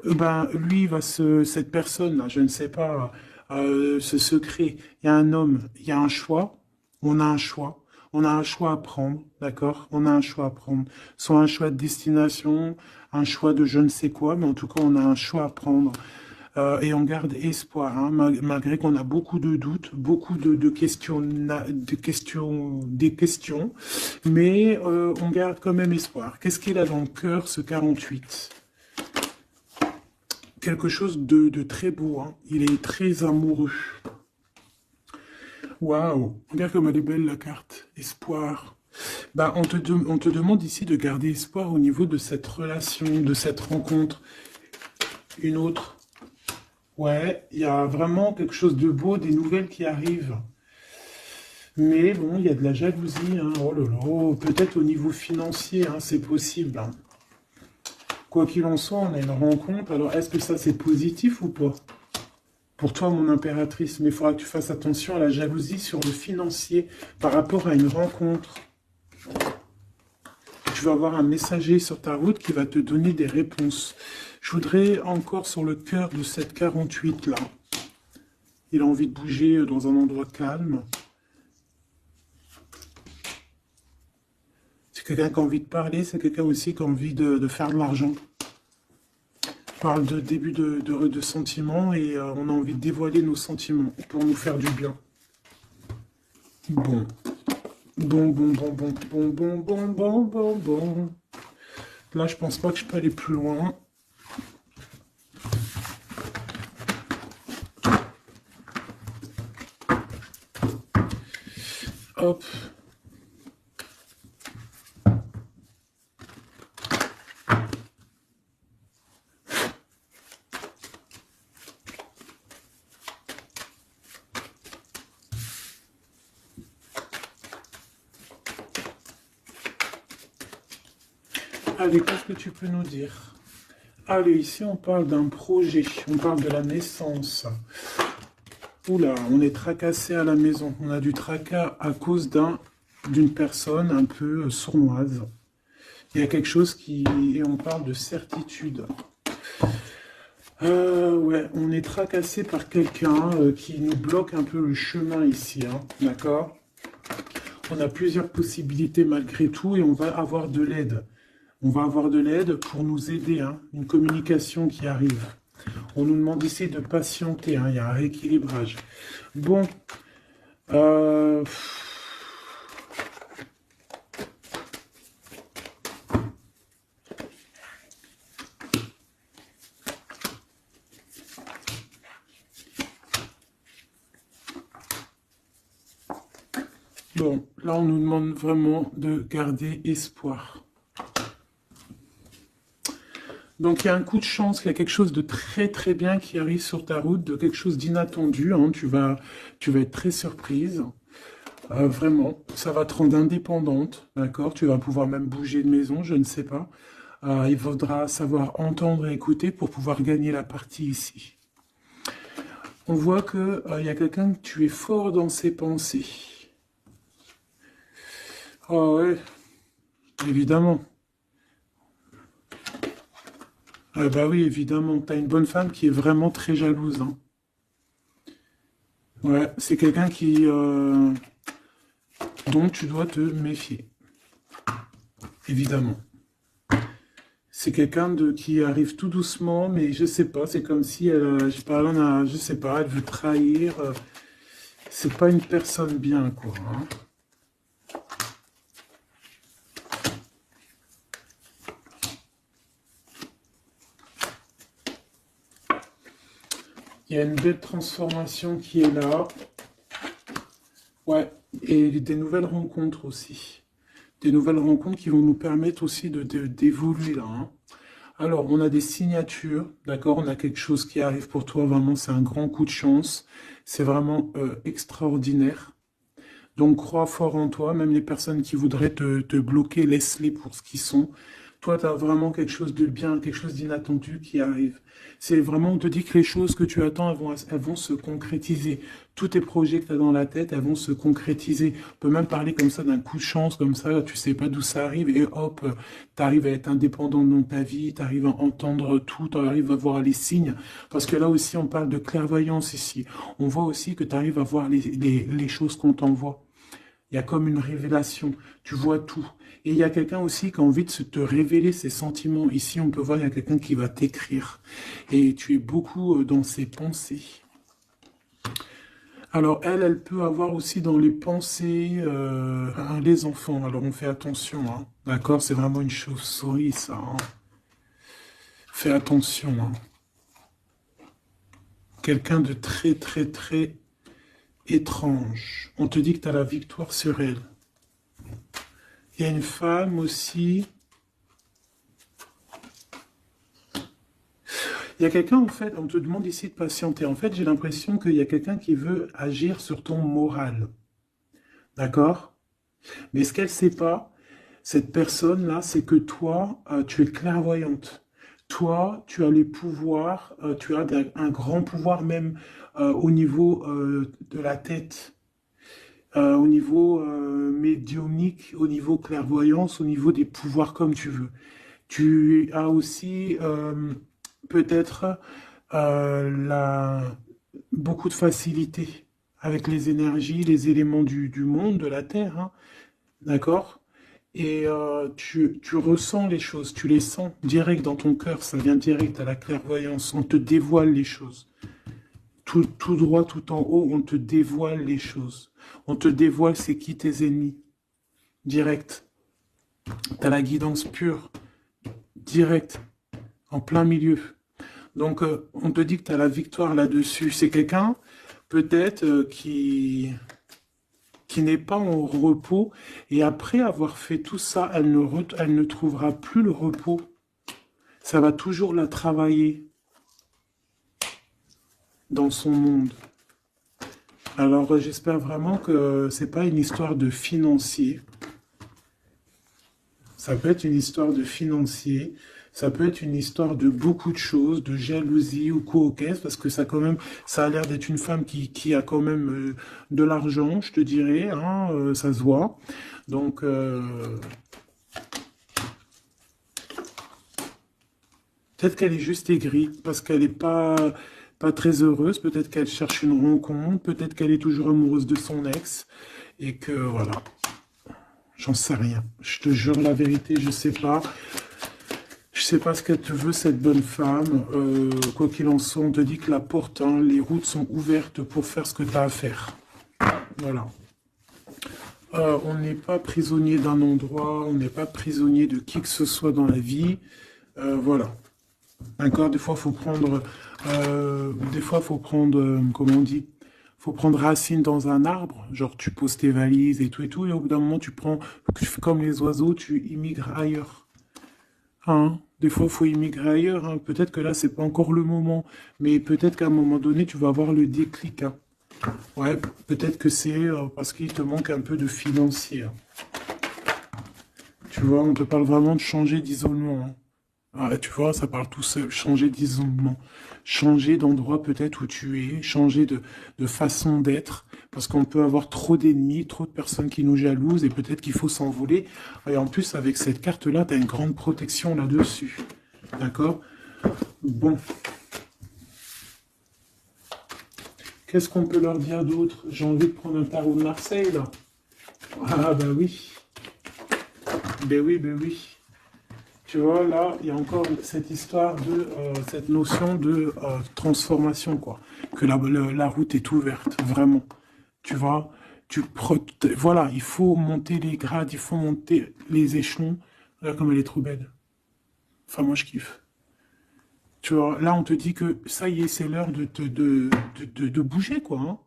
Ben, lui, cette personne-là, je ne sais pas, ce secret, il y a un homme, il y a un choix, on a un choix. On a un choix à prendre, d'accord? On a un choix à prendre. Soit un choix de destination, un choix de je ne sais quoi, mais en tout cas, on a un choix à prendre. Et on garde espoir, hein, malgré qu'on a beaucoup de doutes, beaucoup de questions, des questions, mais on garde quand même espoir. Qu'est-ce qu'il a dans le cœur, ce 48? Quelque chose de très beau, hein. Il est très amoureux. Waouh, regarde comme elle est belle la carte. Espoir. Bah, on te demande ici de garder espoir au niveau de cette relation, de cette rencontre. Une autre. Ouais, il y a vraiment quelque chose de beau, des nouvelles qui arrivent. Mais bon, il y a de la jalousie, hein. Oh là là, peut-être au niveau financier, hein, c'est possible, hein. Quoi qu'il en soit, on a une rencontre. Alors, est-ce que ça, c'est positif ou pas? Pour toi, mon impératrice, mais il faudra que tu fasses attention à la jalousie sur le financier par rapport à une rencontre. Tu vas avoir un messager sur ta route qui va te donner des réponses. Je voudrais encore sur le cœur de cette 48 là. Il a envie de bouger dans un endroit calme. C'est quelqu'un qui a envie de parler, c'est quelqu'un aussi qui a envie de faire de l'argent. Parle de début de sentiments et on a envie de dévoiler nos sentiments pour nous faire du bien. Bon. Bon. Là, je pense pas que je peux aller plus loin. Hop. Allez, qu'est-ce que tu peux nous dire? Allez, ici on parle d'un projet, on parle de la naissance. Oula, on est tracassé à la maison, on a du tracas à cause d'un d'une personne un peu sournoise. Il y a quelque chose qui... Et on parle de certitude. Ouais, on est tracassé par quelqu'un qui nous bloque un peu le chemin ici, hein, d'accord? On a plusieurs possibilités malgré tout et on va avoir de l'aide. On va avoir de l'aide pour nous aider, hein, une communication qui arrive. On nous demande ici de patienter, hein, il y a un rééquilibrage. Bon, euh, bon, là on nous demande vraiment de garder espoir. Donc il y a un coup de chance, il y a quelque chose de très très bien qui arrive sur ta route, de quelque chose d'inattendu, hein, tu vas être très surprise. Vraiment, ça va te rendre indépendante, d'accord? Tu vas pouvoir même bouger de maison, je ne sais pas. Il faudra savoir entendre et écouter pour pouvoir gagner la partie ici. On voit que il y a quelqu'un que tu es fort dans ses pensées. Ah ouais, évidemment. Ah bah oui, évidemment. T'as une bonne femme qui est vraiment très jalouse, hein. Ouais, c'est quelqu'un qui dont tu dois te méfier, évidemment. C'est quelqu'un de qui arrive tout doucement, mais je sais pas, c'est comme si elle, je sais pas, elle veut trahir. C'est pas une personne bien, quoi, hein. Il y a une belle transformation qui est là. Ouais, et des nouvelles rencontres aussi. Des nouvelles rencontres qui vont nous permettre aussi d'évoluer là, hein. Alors, on a des signatures, d'accord? On a quelque chose qui arrive pour toi, vraiment, c'est un grand coup de chance. C'est vraiment extraordinaire. Donc, crois fort en toi, même les personnes qui voudraient te bloquer, laisse-les pour ce qu'ils sont. Toi, tu as vraiment quelque chose de bien, quelque chose d'inattendu qui arrive. C'est vraiment, on te dit que les choses que tu attends, elles vont se concrétiser. Tous tes projets que tu as dans la tête, elles vont se concrétiser. On peut même parler comme ça d'un coup de chance, comme ça, tu sais pas d'où ça arrive, et hop, tu arrives à être indépendant dans ta vie, tu arrives à entendre tout, tu arrives à voir les signes. Parce que là aussi, on parle de clairvoyance ici. On voit aussi que tu arrives à voir les choses qu'on t'envoie. Il y a comme une révélation, tu vois tout. Et il y a quelqu'un aussi qui a envie de te révéler ses sentiments. Ici, on peut voir, il y a quelqu'un qui va t'écrire. Et tu es beaucoup dans ses pensées. Alors, elle peut avoir aussi dans les pensées les enfants. Alors, on fait attention, hein. D'accord? C'est vraiment une chauve-souris, ça, hein. Fais attention, hein. Quelqu'un de très, très, très étrange. On te dit que tu as la victoire sur elle. Il y a une femme aussi. Il y a quelqu'un, en fait, on te demande ici de patienter. En fait, j'ai l'impression qu'il y a quelqu'un qui veut agir sur ton moral. D'accord? Mais ce qu'elle ne sait pas, cette personne-là, c'est que toi, tu es clairvoyante. Toi, tu as les pouvoirs, tu as un grand pouvoir même au niveau de la tête, au niveau médiumnique, au niveau clairvoyance, au niveau des pouvoirs comme tu veux. Tu as aussi peut-être beaucoup de facilité avec les énergies, les éléments du monde, de la Terre, hein, d'accord? Et tu ressens les choses, tu les sens direct dans ton cœur, ça vient direct à la clairvoyance, on te dévoile les choses. Tout droit, tout en haut, on te dévoile les choses. On te dévoile c'est qui tes ennemis, direct. Tu as la guidance pure, direct, en plein milieu. Donc, on te dit que tu as la victoire là-dessus. C'est quelqu'un, peut-être, qui n'est pas en repos. Et après avoir fait tout ça, elle ne trouvera plus le repos. Ça va toujours la travailler dans son monde. Alors, j'espère vraiment que c'est pas une histoire de financier. Ça peut être une histoire de financier. Ça peut être une histoire de beaucoup de choses, de jalousie ou quoi au caisse, parce que ça quand même, ça a l'air d'être une femme qui a quand même de l'argent, je te dirais, hein, ça se voit. Donc, peut-être qu'elle est juste aigrie, parce qu'elle n'est pas très heureuse, peut-être qu'elle cherche une rencontre, peut-être qu'elle est toujours amoureuse de son ex, et que, voilà, j'en sais rien. Je te jure la vérité, je sais pas. Je sais pas ce qu'elle te veut, cette bonne femme. Quoi qu'il en soit, on te dit que la porte, hein, les routes sont ouvertes pour faire ce que tu as à faire. Voilà. On n'est pas prisonnier d'un endroit, on n'est pas prisonnier de qui que ce soit dans la vie. Voilà. D'accord, des fois, faut prendre, comment on dit, faut prendre racine dans un arbre. Genre, tu poses tes valises et tout, et au bout d'un moment, tu fais comme les oiseaux, tu immigres ailleurs. Hein, des fois, il faut immigrer ailleurs. Hein. Peut-être que là, c'est pas encore le moment, mais peut-être qu'à un moment donné, tu vas avoir le déclic. Hein. Ouais, peut-être que c'est parce qu'il te manque un peu de financier. Hein. Tu vois, on te parle vraiment de changer d'isolement. Hein. Ah, tu vois, ça parle tout seul. Changer d'isolement. Changer d'endroit peut-être où tu es. Changer de façon d'être. Parce qu'on peut avoir trop d'ennemis, trop de personnes qui nous jalousent et peut-être qu'il faut s'envoler. Et en plus, avec cette carte-là, tu as une grande protection là-dessus. D'accord? Bon. Qu'est-ce qu'on peut leur dire d'autre? J'ai envie de prendre un tarot de Marseille, là. Ah, bah oui. Ben oui, ben oui. Tu vois, là, il y a encore cette histoire de, cette notion de transformation, quoi. Que la route est ouverte, vraiment. Tu vois, voilà, il faut monter les grades, il faut monter les échelons. Là, comme elle est trop belle. Enfin, moi, je kiffe. Tu vois, là, on te dit que ça y est, c'est l'heure de bouger, quoi. Hein.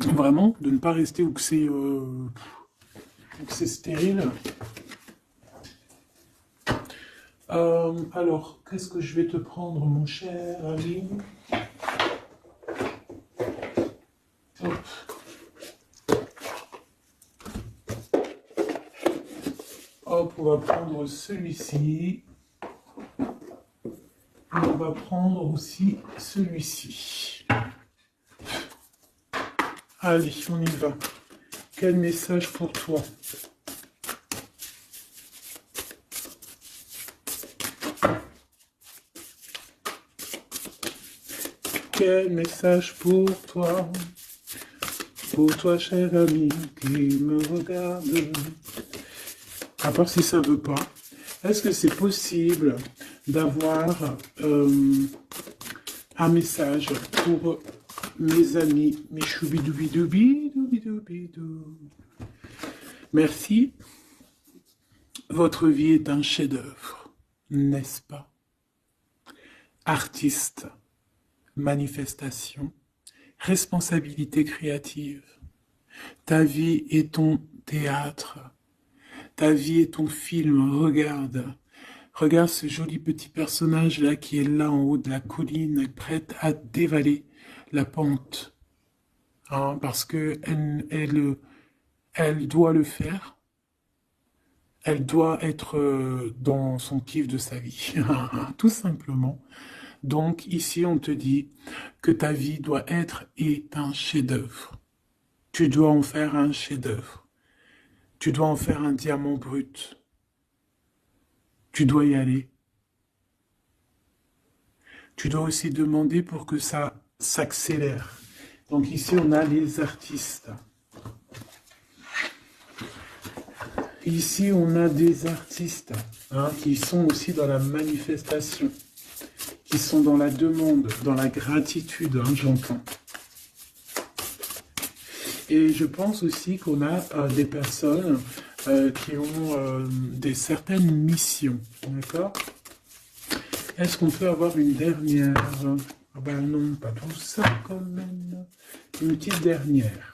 Vraiment, de ne pas rester où que c'est stérile. Alors, qu'est-ce que je vais te prendre, mon cher ami? Hop. Hop, on va prendre celui-ci. On va prendre aussi celui-ci. Allez, on y va. Quel message pour toi? Quel message pour toi? Pour toi, cher ami, qui me regarde. À part si ça veut pas. Est-ce que c'est possible d'avoir un message pour mes amis, mes choubidoubidoubidoubidoubidoubidou? Merci. Votre vie est un chef-d'œuvre, n'est-ce pas? Artiste, manifestation, responsabilité créative. Ta vie est ton théâtre. Ta vie est ton film. Regarde. Regarde ce joli petit personnage-là qui est là en haut de la colline, prête à dévaler la pente. Hein, parce que elle doit le faire. Elle doit être dans son kiff de sa vie. Tout simplement. Donc ici, on te dit que ta vie doit être un chef-d'œuvre. Tu dois en faire un chef-d'œuvre. Tu dois en faire un diamant brut. Tu dois y aller. Tu dois aussi demander pour que ça s'accélère. Donc ici, on a les artistes. Ici, on a des artistes hein, qui sont aussi dans la manifestation, qui sont dans la demande, dans la gratitude, hein, j'entends. Et je pense aussi qu'on a des personnes qui ont certaines missions, d'accord? Est-ce qu'on peut avoir une dernière? Ah ben non, pas tout ça quand même. Une petite dernière.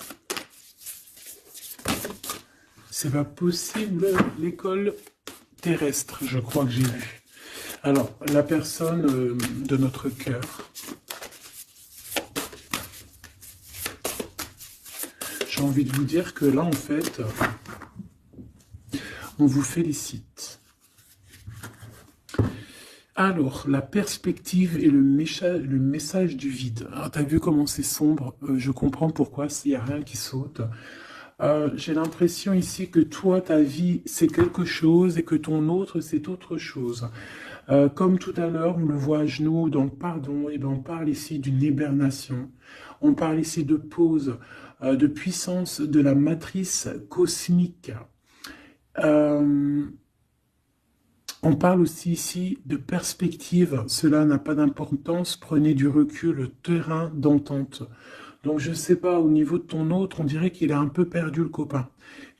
C'est pas possible, l'école terrestre, je crois que j'ai vu. Alors, la personne de notre cœur. J'ai envie de vous dire que là, en fait, on vous félicite. Alors, la perspective et le message du vide. Alors, t'as vu comment c'est sombre? Je comprends pourquoi, s'il n'y a rien qui saute. J'ai l'impression ici que toi, ta vie, c'est quelque chose et que ton autre, c'est autre chose. Comme tout à l'heure, on le voit à genoux dans le pardon, et ben on parle ici d'une hibernation. On parle ici de pause, de puissance de la matrice cosmique. Euh, on parle aussi ici de perspective. Cela n'a pas d'importance. Prenez du recul, terrain d'entente. Donc je sais pas, au niveau de ton autre, on dirait qu'il a un peu perdu le copain,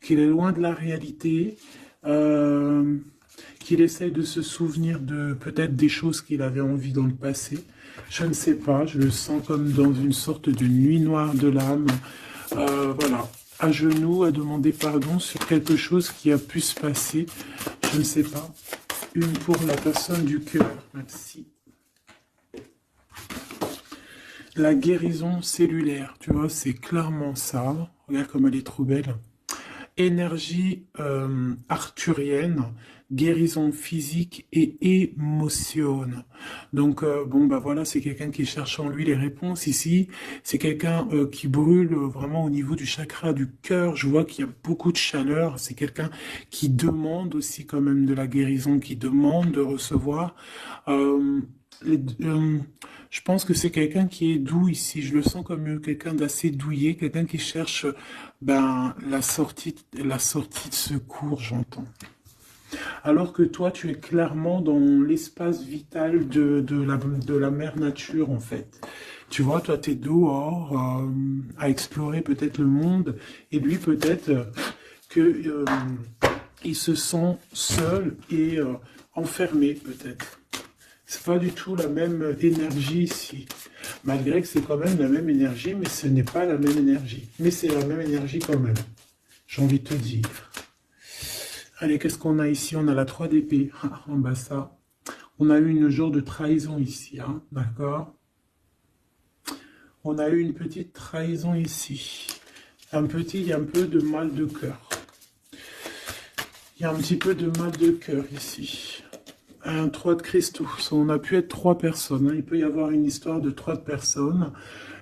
qu'il est loin de la réalité, euh, qu'il essaie de se souvenir de peut-être des choses qu'il avait envie dans le passé. Je ne sais pas, je le sens comme dans une sorte de nuit noire de l'âme. Voilà, à genoux, à demander pardon sur quelque chose qui a pu se passer. Je ne sais pas. Une pour la personne du cœur, merci. La guérison cellulaire, tu vois, c'est clairement ça. Regarde comme elle est trop belle. Énergie arthurienne, guérison physique et émotion. Donc, bon, bah voilà, c'est quelqu'un qui cherche en lui les réponses ici. C'est quelqu'un qui brûle vraiment au niveau du chakra du cœur. Je vois qu'il y a beaucoup de chaleur. C'est quelqu'un qui demande aussi quand même de la guérison, qui demande de recevoir. Euh, les- euh, je pense que c'est quelqu'un qui est doux ici. Je le sens comme quelqu'un d'assez douillet, quelqu'un qui cherche ben, la sortie de secours, j'entends. Alors que toi, tu es clairement dans l'espace vital de la mère nature, en fait. Tu vois, toi, tu es dehors à explorer peut-être le monde, et lui, peut-être que il se sent seul et enfermé, peut-être. C'est pas du tout la même énergie ici. Malgré que c'est quand même la même énergie, mais ce n'est pas la même énergie. Mais c'est la même énergie quand même. J'ai envie de te dire. Allez, qu'est-ce qu'on a ici? On a la 3 d'épée. Ah, en bas ça. On a eu une genre de trahison ici, hein, d'accord? On a eu une petite trahison ici. Il y a un peu de mal de cœur. Il y a un petit peu de mal de cœur ici. Un 3 de Christus. On a pu être 3 personnes, hein. Il peut y avoir une histoire de 3 personnes.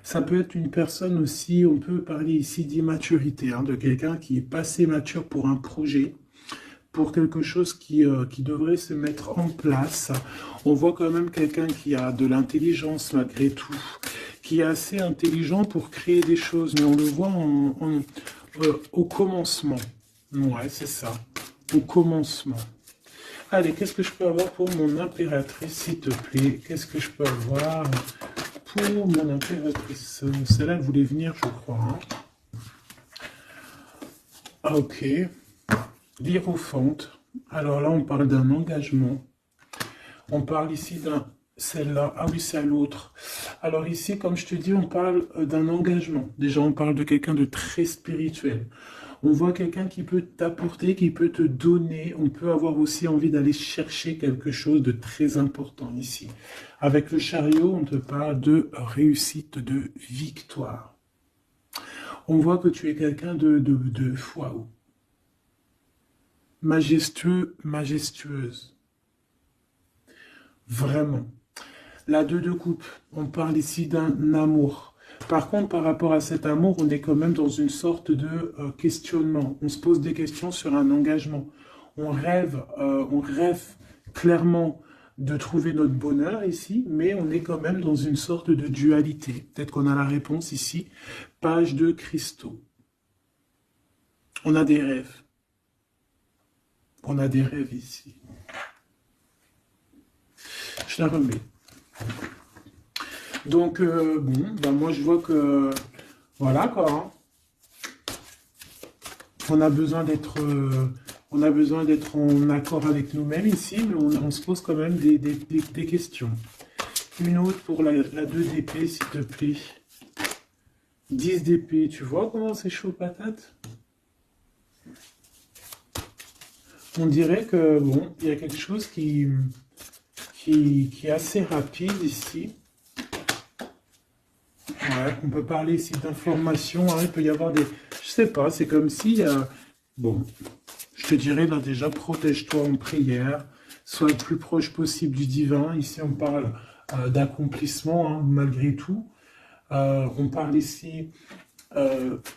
Ça peut être une personne aussi, on peut parler ici d'immaturité, hein, de quelqu'un qui est pas assez mature pour un projet, pour quelque chose qui devrait se mettre en place. On voit quand même quelqu'un qui a de l'intelligence malgré tout, qui est assez intelligent pour créer des choses, mais on le voit au commencement. Ouais, c'est ça, au commencement. Allez, qu'est-ce que je peux avoir pour mon impératrice, s'il te plaît? Qu'est-ce que je peux avoir pour mon impératrice? Celle-là, elle voulait venir, je crois, hein. Ok. L'hiérophante. Alors là, on parle d'un engagement. On parle ici d'un... Celle-là. Ah oui, c'est à l'autre. Alors ici, comme je te dis, on parle d'un engagement. Déjà, on parle de quelqu'un de très spirituel. On voit quelqu'un qui peut t'apporter, qui peut te donner. On peut avoir aussi envie d'aller chercher quelque chose de très important ici. Avec le chariot, on te parle de réussite, de victoire. On voit que tu es quelqu'un de waouh, majestueux, majestueuse. Vraiment. La 2 de coupe, on parle ici d'un amour. Par contre, par rapport à cet amour, on est quand même dans une sorte de questionnement. On se pose des questions sur un engagement. On rêve clairement de trouver notre bonheur ici, mais on est quand même dans une sorte de dualité. Peut-être qu'on a la réponse ici. Page de cristaux. On a des rêves. On a des rêves ici. Je la remets. Donc, bon, ben moi je vois que, voilà quoi, hein. On a besoin d'être en accord avec nous-mêmes ici, mais on se pose quand même des questions. Une autre pour la 2 d'épée, s'il te plaît. 10 d'épée, tu vois comment c'est chaud patate? On dirait que, bon, il y a quelque chose qui est assez rapide ici. Ouais, on peut parler ici d'informations, hein, il peut y avoir des... Je sais pas, c'est comme si... bon, je te dirais là déjà, protège-toi en prière, sois le plus proche possible du divin. Ici, on parle d'accomplissement, hein, malgré tout. On parle ici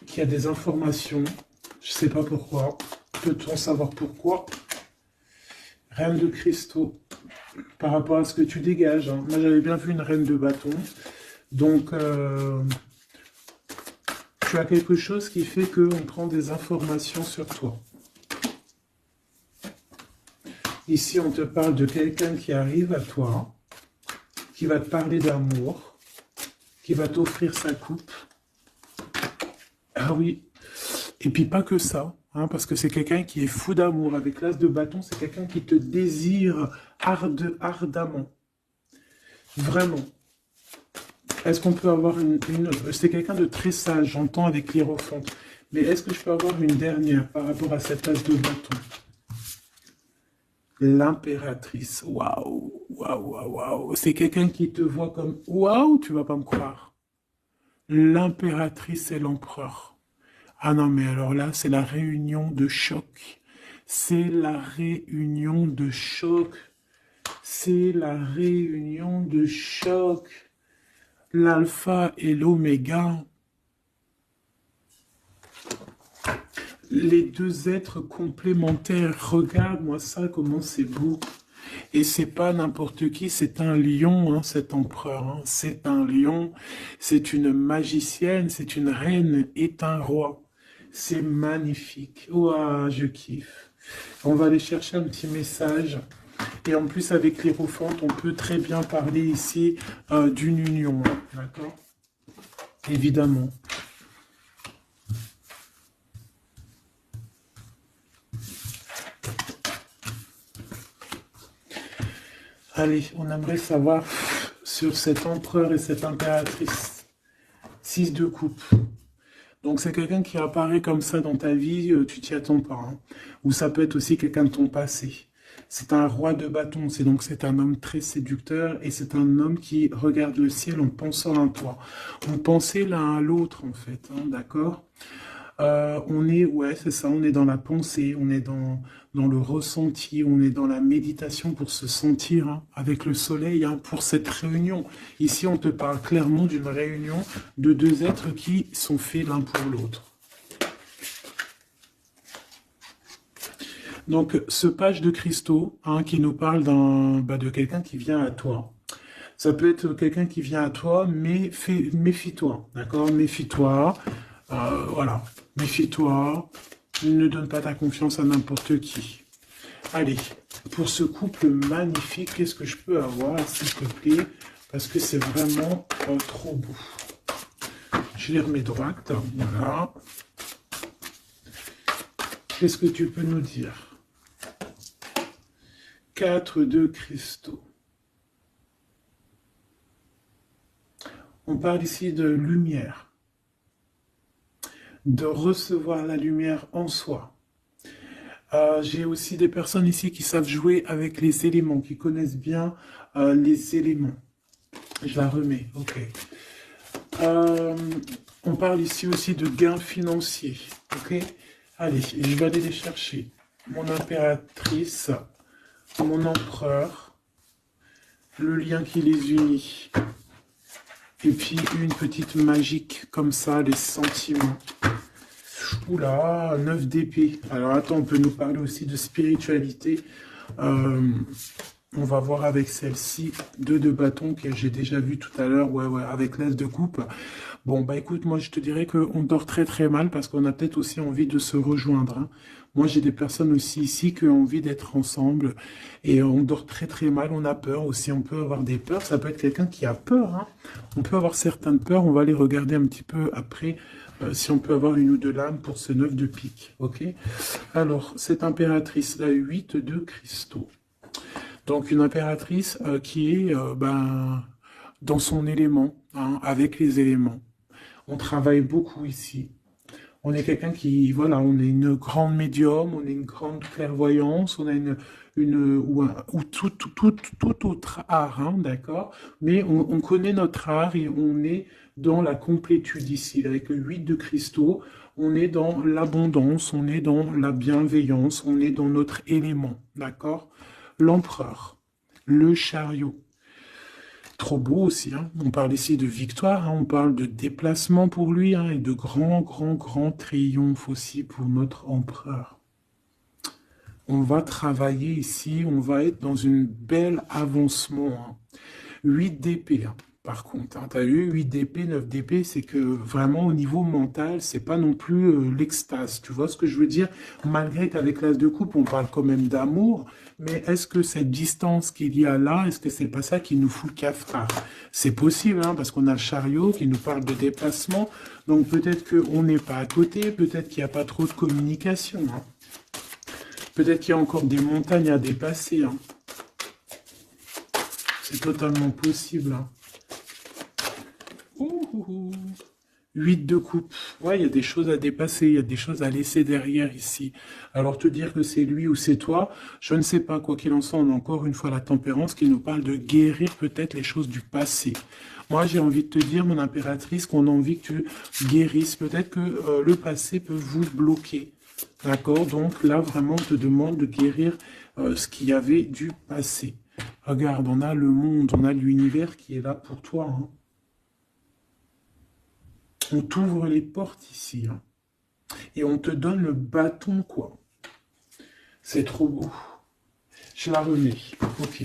qu'il y a des informations Je sais pas pourquoi. Peut-on savoir pourquoi? Reine de cristaux. Par rapport à ce que tu dégages. Hein. Moi, j'avais bien vu une reine de bâton. Donc, tu as quelque chose qui fait qu'on prend des informations sur toi. Ici, on te parle de quelqu'un qui arrive à toi, qui va te parler d'amour, qui va t'offrir sa coupe. Ah oui. Et puis pas que ça, hein, parce que c'est quelqu'un qui est fou d'amour. Avec l'as de bâton, c'est quelqu'un qui te désire ardemment. Vraiment. Est-ce qu'on peut avoir C'est quelqu'un de très sage, j'entends avec l'hiérophante. Mais est-ce que je peux avoir une dernière par rapport à cette as de bâton? L'impératrice. Waouh, waouh, waouh, waouh. C'est quelqu'un qui te voit comme waouh, tu vas pas me croire. L'impératrice et l'empereur. Ah non, mais alors là, c'est la réunion de choc. C'est la réunion de choc. C'est la réunion de choc. L'alpha et l'oméga. Les deux êtres complémentaires. Regarde-moi ça, comment c'est beau. Et c'est pas n'importe qui, c'est un lion, hein, cet empereur. Hein. C'est un lion, c'est une magicienne, c'est une reine et un roi. C'est magnifique. Ouah, je kiffe. On va aller chercher un petit message. Et en plus, avec l'hiérophante, on peut très bien parler ici d'une union. Hein, d'accord? Évidemment. Allez, on aimerait savoir sur cet empereur et cette impératrice. 6 de coupe. Donc c'est quelqu'un qui apparaît comme ça dans ta vie, tu t'y attends pas. Hein. Ou ça peut être aussi quelqu'un de ton passé. C'est un roi de bâton, c'est un homme très séducteur et c'est un homme qui regarde le ciel en pensant à toi. On pensait l'un à l'autre en fait, hein, d'accord? On est, ouais, c'est ça, on est dans la pensée, on est dans le ressenti, on est dans la méditation pour se sentir hein, avec le soleil hein, pour cette réunion. Ici, on te parle clairement d'une réunion de deux êtres qui sont faits l'un pour l'autre. Donc, ce page de cristaux hein, qui nous parle de quelqu'un qui vient à toi. Ça peut être quelqu'un qui vient à toi, mais méfie-toi, d'accord? Méfie-toi, voilà, méfie-toi, ne donne pas ta confiance à n'importe qui. Allez, pour ce couple magnifique, qu'est-ce que je peux avoir, s'il te plaît? Parce que c'est vraiment trop beau. Je les remets droite, voilà. Qu'est-ce que tu peux nous dire? 4 de cristaux. On parle ici de lumière, de recevoir la lumière en soi. J'ai aussi des personnes ici qui savent jouer avec les éléments, qui connaissent bien les éléments. Je la remets, ok. On parle ici aussi de gains financiers, ok. Allez, je vais aller les chercher. Mon impératrice, mon empereur, le lien qui les unit. Et puis une petite magique comme ça, les sentiments. Oula, 9 d'épée. Alors attends, on peut nous parler aussi de spiritualité. On va voir avec celle-ci, 2 de bâton que j'ai déjà vu tout à l'heure, ouais, avec l'as de coupe. Bon, bah écoute, moi je te dirais qu'on dort très très mal parce qu'on a peut-être aussi envie de se rejoindre. Hein. Moi j'ai des personnes aussi ici qui ont envie d'être ensemble et on dort très très mal, on a peur aussi, on peut avoir des peurs, ça peut être quelqu'un qui a peur. Hein. On peut avoir certaines peurs, on va les regarder un petit peu après si on peut avoir une ou deux lames pour ce 9 de pique. Ok. Alors, cette impératrice, la 8 de cristaux. Donc une impératrice qui est dans son élément, hein, avec les éléments. On travaille beaucoup ici. On est quelqu'un qui, voilà, on est une grande médium, on est une grande clairvoyance, on a ou tout autre art, hein, d'accord? Mais on connaît notre art et on est dans la complétude ici. Avec le 8 de cristaux, on est dans l'abondance, on est dans la bienveillance, on est dans notre élément, d'accord? L'empereur, le chariot. Trop beau aussi, hein. On parle ici de victoire, hein. On parle de déplacement pour lui, hein, et de grand triomphe aussi pour notre empereur. On va travailler ici, on va être dans une belle avancement, hein. 8 d'épée, hein. Par contre, hein, tu as eu 8 d'épée, 9 d'épée, c'est que vraiment au niveau mental, c'est pas non plus l'extase. Tu vois ce que je veux dire? Malgré qu'avec l'as de coupe, on parle quand même d'amour, mais est-ce que cette distance qu'il y a là, est-ce que c'est pas ça qui nous fout le cafard? C'est possible, hein, parce qu'on a le chariot qui nous parle de déplacement, donc peut-être qu'on n'est pas à côté, peut-être qu'il n'y a pas trop de communication, hein. Peut-être qu'il y a encore des montagnes à dépasser, hein. C'est totalement possible, hein. 8 de coupe. Ouais, il y a des choses à dépasser, il y a des choses à laisser derrière ici. Alors te dire que c'est lui ou c'est toi, je ne sais pas. Quoi qu'il en soit, on a encore une fois la tempérance qui nous parle de guérir peut-être les choses du passé. Moi, j'ai envie de te dire, mon impératrice, qu'on a envie que tu guérisses. Peut-être que le passé peut vous bloquer. D'accord? Donc là, vraiment, on te demande de guérir ce qu'il y avait du passé. Regarde, on a le monde, on a l'univers qui est là pour toi, hein. On t'ouvre les portes ici, hein. Et on te donne le bâton, quoi. C'est trop beau. Je la remets. Ok.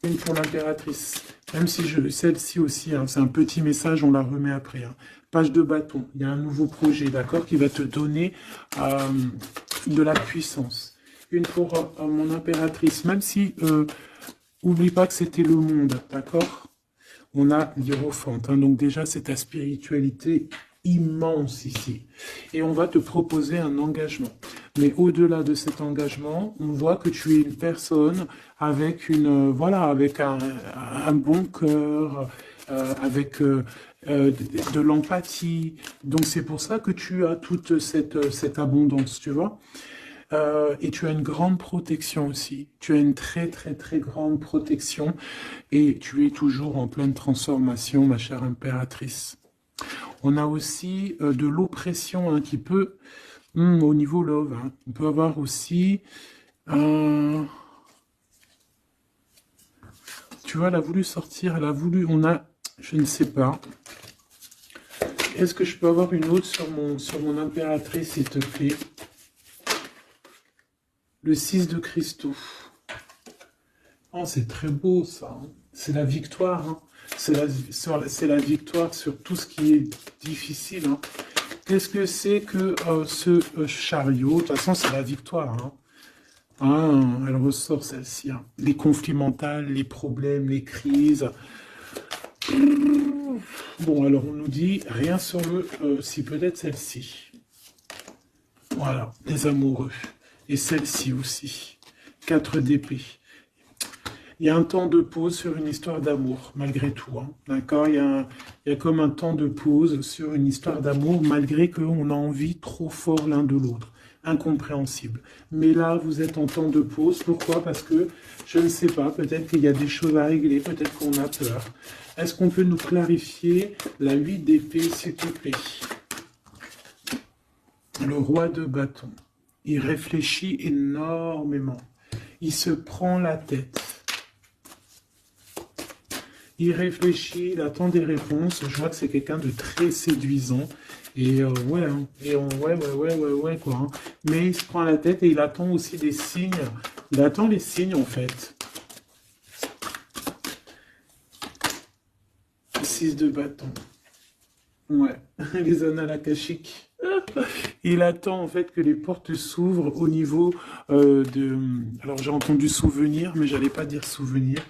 Une pour l'impératrice. Même si celle-ci aussi, hein, c'est un petit message, on la remet après, hein. Page de bâton. Il y a un nouveau projet, d'accord, qui va te donner de la puissance. Une pour mon impératrice. Même si, oublie pas que c'était le monde, d'accord? On a l'Hiérophante, hein, donc déjà c'est ta spiritualité immense ici. Et on va te proposer un engagement. Mais au-delà de cet engagement, on voit que tu es une personne avec avec un bon cœur, avec de l'empathie. Donc c'est pour ça que tu as toute cette abondance, tu vois. Et tu as une grande protection aussi. Tu as une très grande protection et tu es toujours en pleine transformation, ma chère impératrice. On a aussi de l'oppression, hein, qui peut, au niveau love, hein, on peut avoir aussi, tu vois, elle a voulu sortir, je ne sais pas. Est-ce que je peux avoir une autre sur mon impératrice, s'il te plaît? Le 6 de cristaux. Oh, c'est très beau, ça, hein. C'est la victoire, hein. C'est la victoire sur tout ce qui est difficile, hein. Qu'est-ce que c'est que ce chariot? De toute façon, c'est la victoire, hein. Ah, elle ressort, celle-ci, hein. Les conflits mentaux, les problèmes, les crises. Bon, alors on nous dit rien sur si peut-être celle-ci. Voilà, les amoureux. Et celle-ci aussi. 4 d'épée. Il y a un temps de pause sur une histoire d'amour, malgré tout, hein. D'accord? Il y a comme un temps de pause sur une histoire d'amour, malgré qu'on a envie trop fort l'un de l'autre. Incompréhensible. Mais là, vous êtes en temps de pause. Pourquoi? Parce que, je ne sais pas, peut-être qu'il y a des choses à régler, peut-être qu'on a peur. Est-ce qu'on peut nous clarifier la 8 d'épée, s'il te plaît? Le roi de bâton. Il réfléchit énormément. Il se prend la tête. Il réfléchit, il attend des réponses. Je vois que c'est quelqu'un de très séduisant. Et ouais, hein. Ouais, quoi, hein. Mais il se prend la tête et il attend aussi des signes. Il attend les signes, en fait. 6 de bâton. Ouais, les annales akashiques. Il attend en fait que les portes s'ouvrent au niveau de... Alors j'ai entendu souvenir, mais j'allais pas dire souvenir.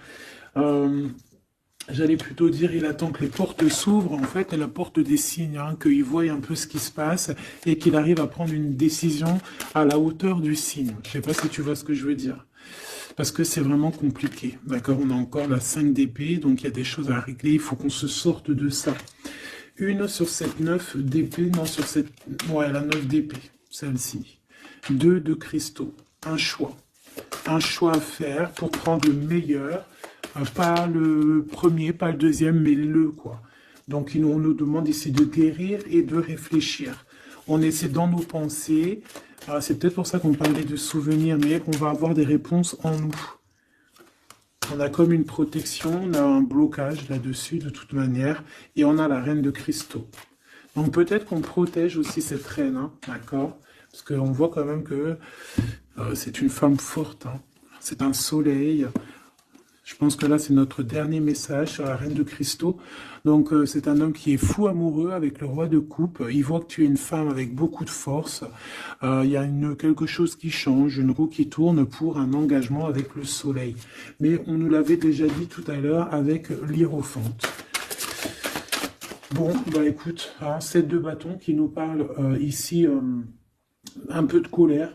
J'allais plutôt dire il attend que les portes s'ouvrent, en fait, elle apporte des signes, hein, qu'il voie un peu ce qui se passe et qu'il arrive à prendre une décision à la hauteur du signe. Je sais pas si tu vois ce que je veux dire. Parce que c'est vraiment compliqué. D'accord, on a encore la 5 d'épée, donc il y a des choses à régler, il faut qu'on se sorte de ça. Une sur cette 9 d'épée, non, sur cette... Ouais, la 9 d'épée, celle-ci. 2 de cristaux, un choix. Un choix à faire pour prendre le meilleur. Pas le premier, pas le deuxième, mais le, quoi. Donc, on nous demande ici de guérir et de réfléchir. On essaie dans nos pensées. C'est peut-être pour ça qu'on parlait de souvenirs, mais on va avoir des réponses en nous. On a comme une protection, on a un blocage là-dessus de toute manière, et on a la reine de cristaux. Donc peut-être qu'on protège aussi cette reine, hein, d'accord? Parce qu'on voit quand même que c'est une femme forte, hein. C'est un soleil. Je pense que là, c'est notre dernier message sur la reine de cristaux. Donc, c'est un homme qui est fou amoureux avec le roi de coupe. Il voit que tu es une femme avec beaucoup de force. Il y a quelque chose qui change, une roue qui tourne pour un engagement avec le soleil. Mais on nous l'avait déjà dit tout à l'heure avec l'hiérophante. Bon, bah écoute, hein, ces deux bâtons qui nous parlent ici un peu de colère,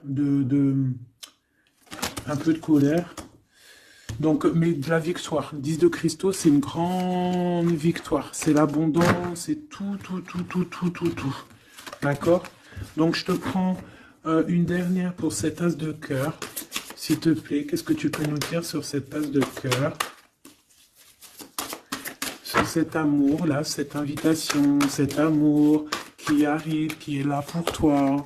un peu de colère. Donc, mais de la victoire. 10 de cristaux, c'est une grande victoire. C'est l'abondance, c'est tout. D'accord? Donc, je te prends une dernière pour cet as de cœur. S'il te plaît, qu'est-ce que tu peux nous dire sur cet as de cœur? Sur cet amour-là, cette invitation, cet amour qui arrive, qui est là pour toi.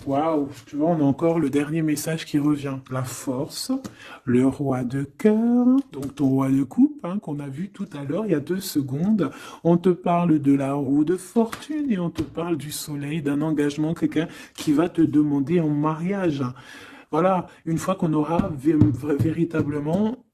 Waouh, tu vois, on a encore le dernier message qui revient. La force, le roi de cœur, donc ton roi de coupe, hein, qu'on a vu tout à l'heure, il y a 2 secondes. On te parle de la roue de fortune et on te parle du soleil, d'un engagement, quelqu'un qui va te demander en mariage. Voilà, une fois qu'on aura véritablement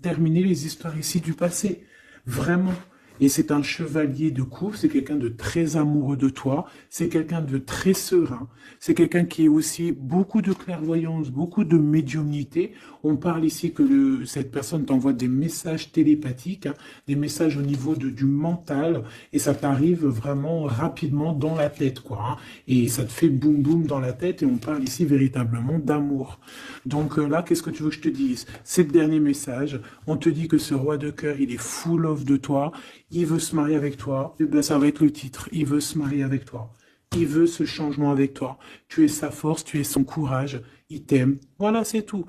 terminé les histoires ici du passé. Vraiment. Et c'est un chevalier de coupe, c'est quelqu'un de très amoureux de toi, c'est quelqu'un de très serein, c'est quelqu'un qui est aussi beaucoup de clairvoyance, beaucoup de médiumnité. On parle ici que cette personne t'envoie des messages télépathiques, hein, des messages au niveau du mental, et ça t'arrive vraiment rapidement dans la tête, quoi. Hein, et ça te fait boum boum dans la tête, et on parle ici véritablement d'amour. Donc là, qu'est-ce que tu veux que je te dise? C'est le dernier message. On te dit que ce roi de cœur, il est full of de toi. Il veut se marier avec toi. Et ben, ça va être le titre. Il veut se marier avec toi. Il veut ce changement avec toi. Tu es sa force, tu es son courage. Il t'aime. Voilà, c'est tout.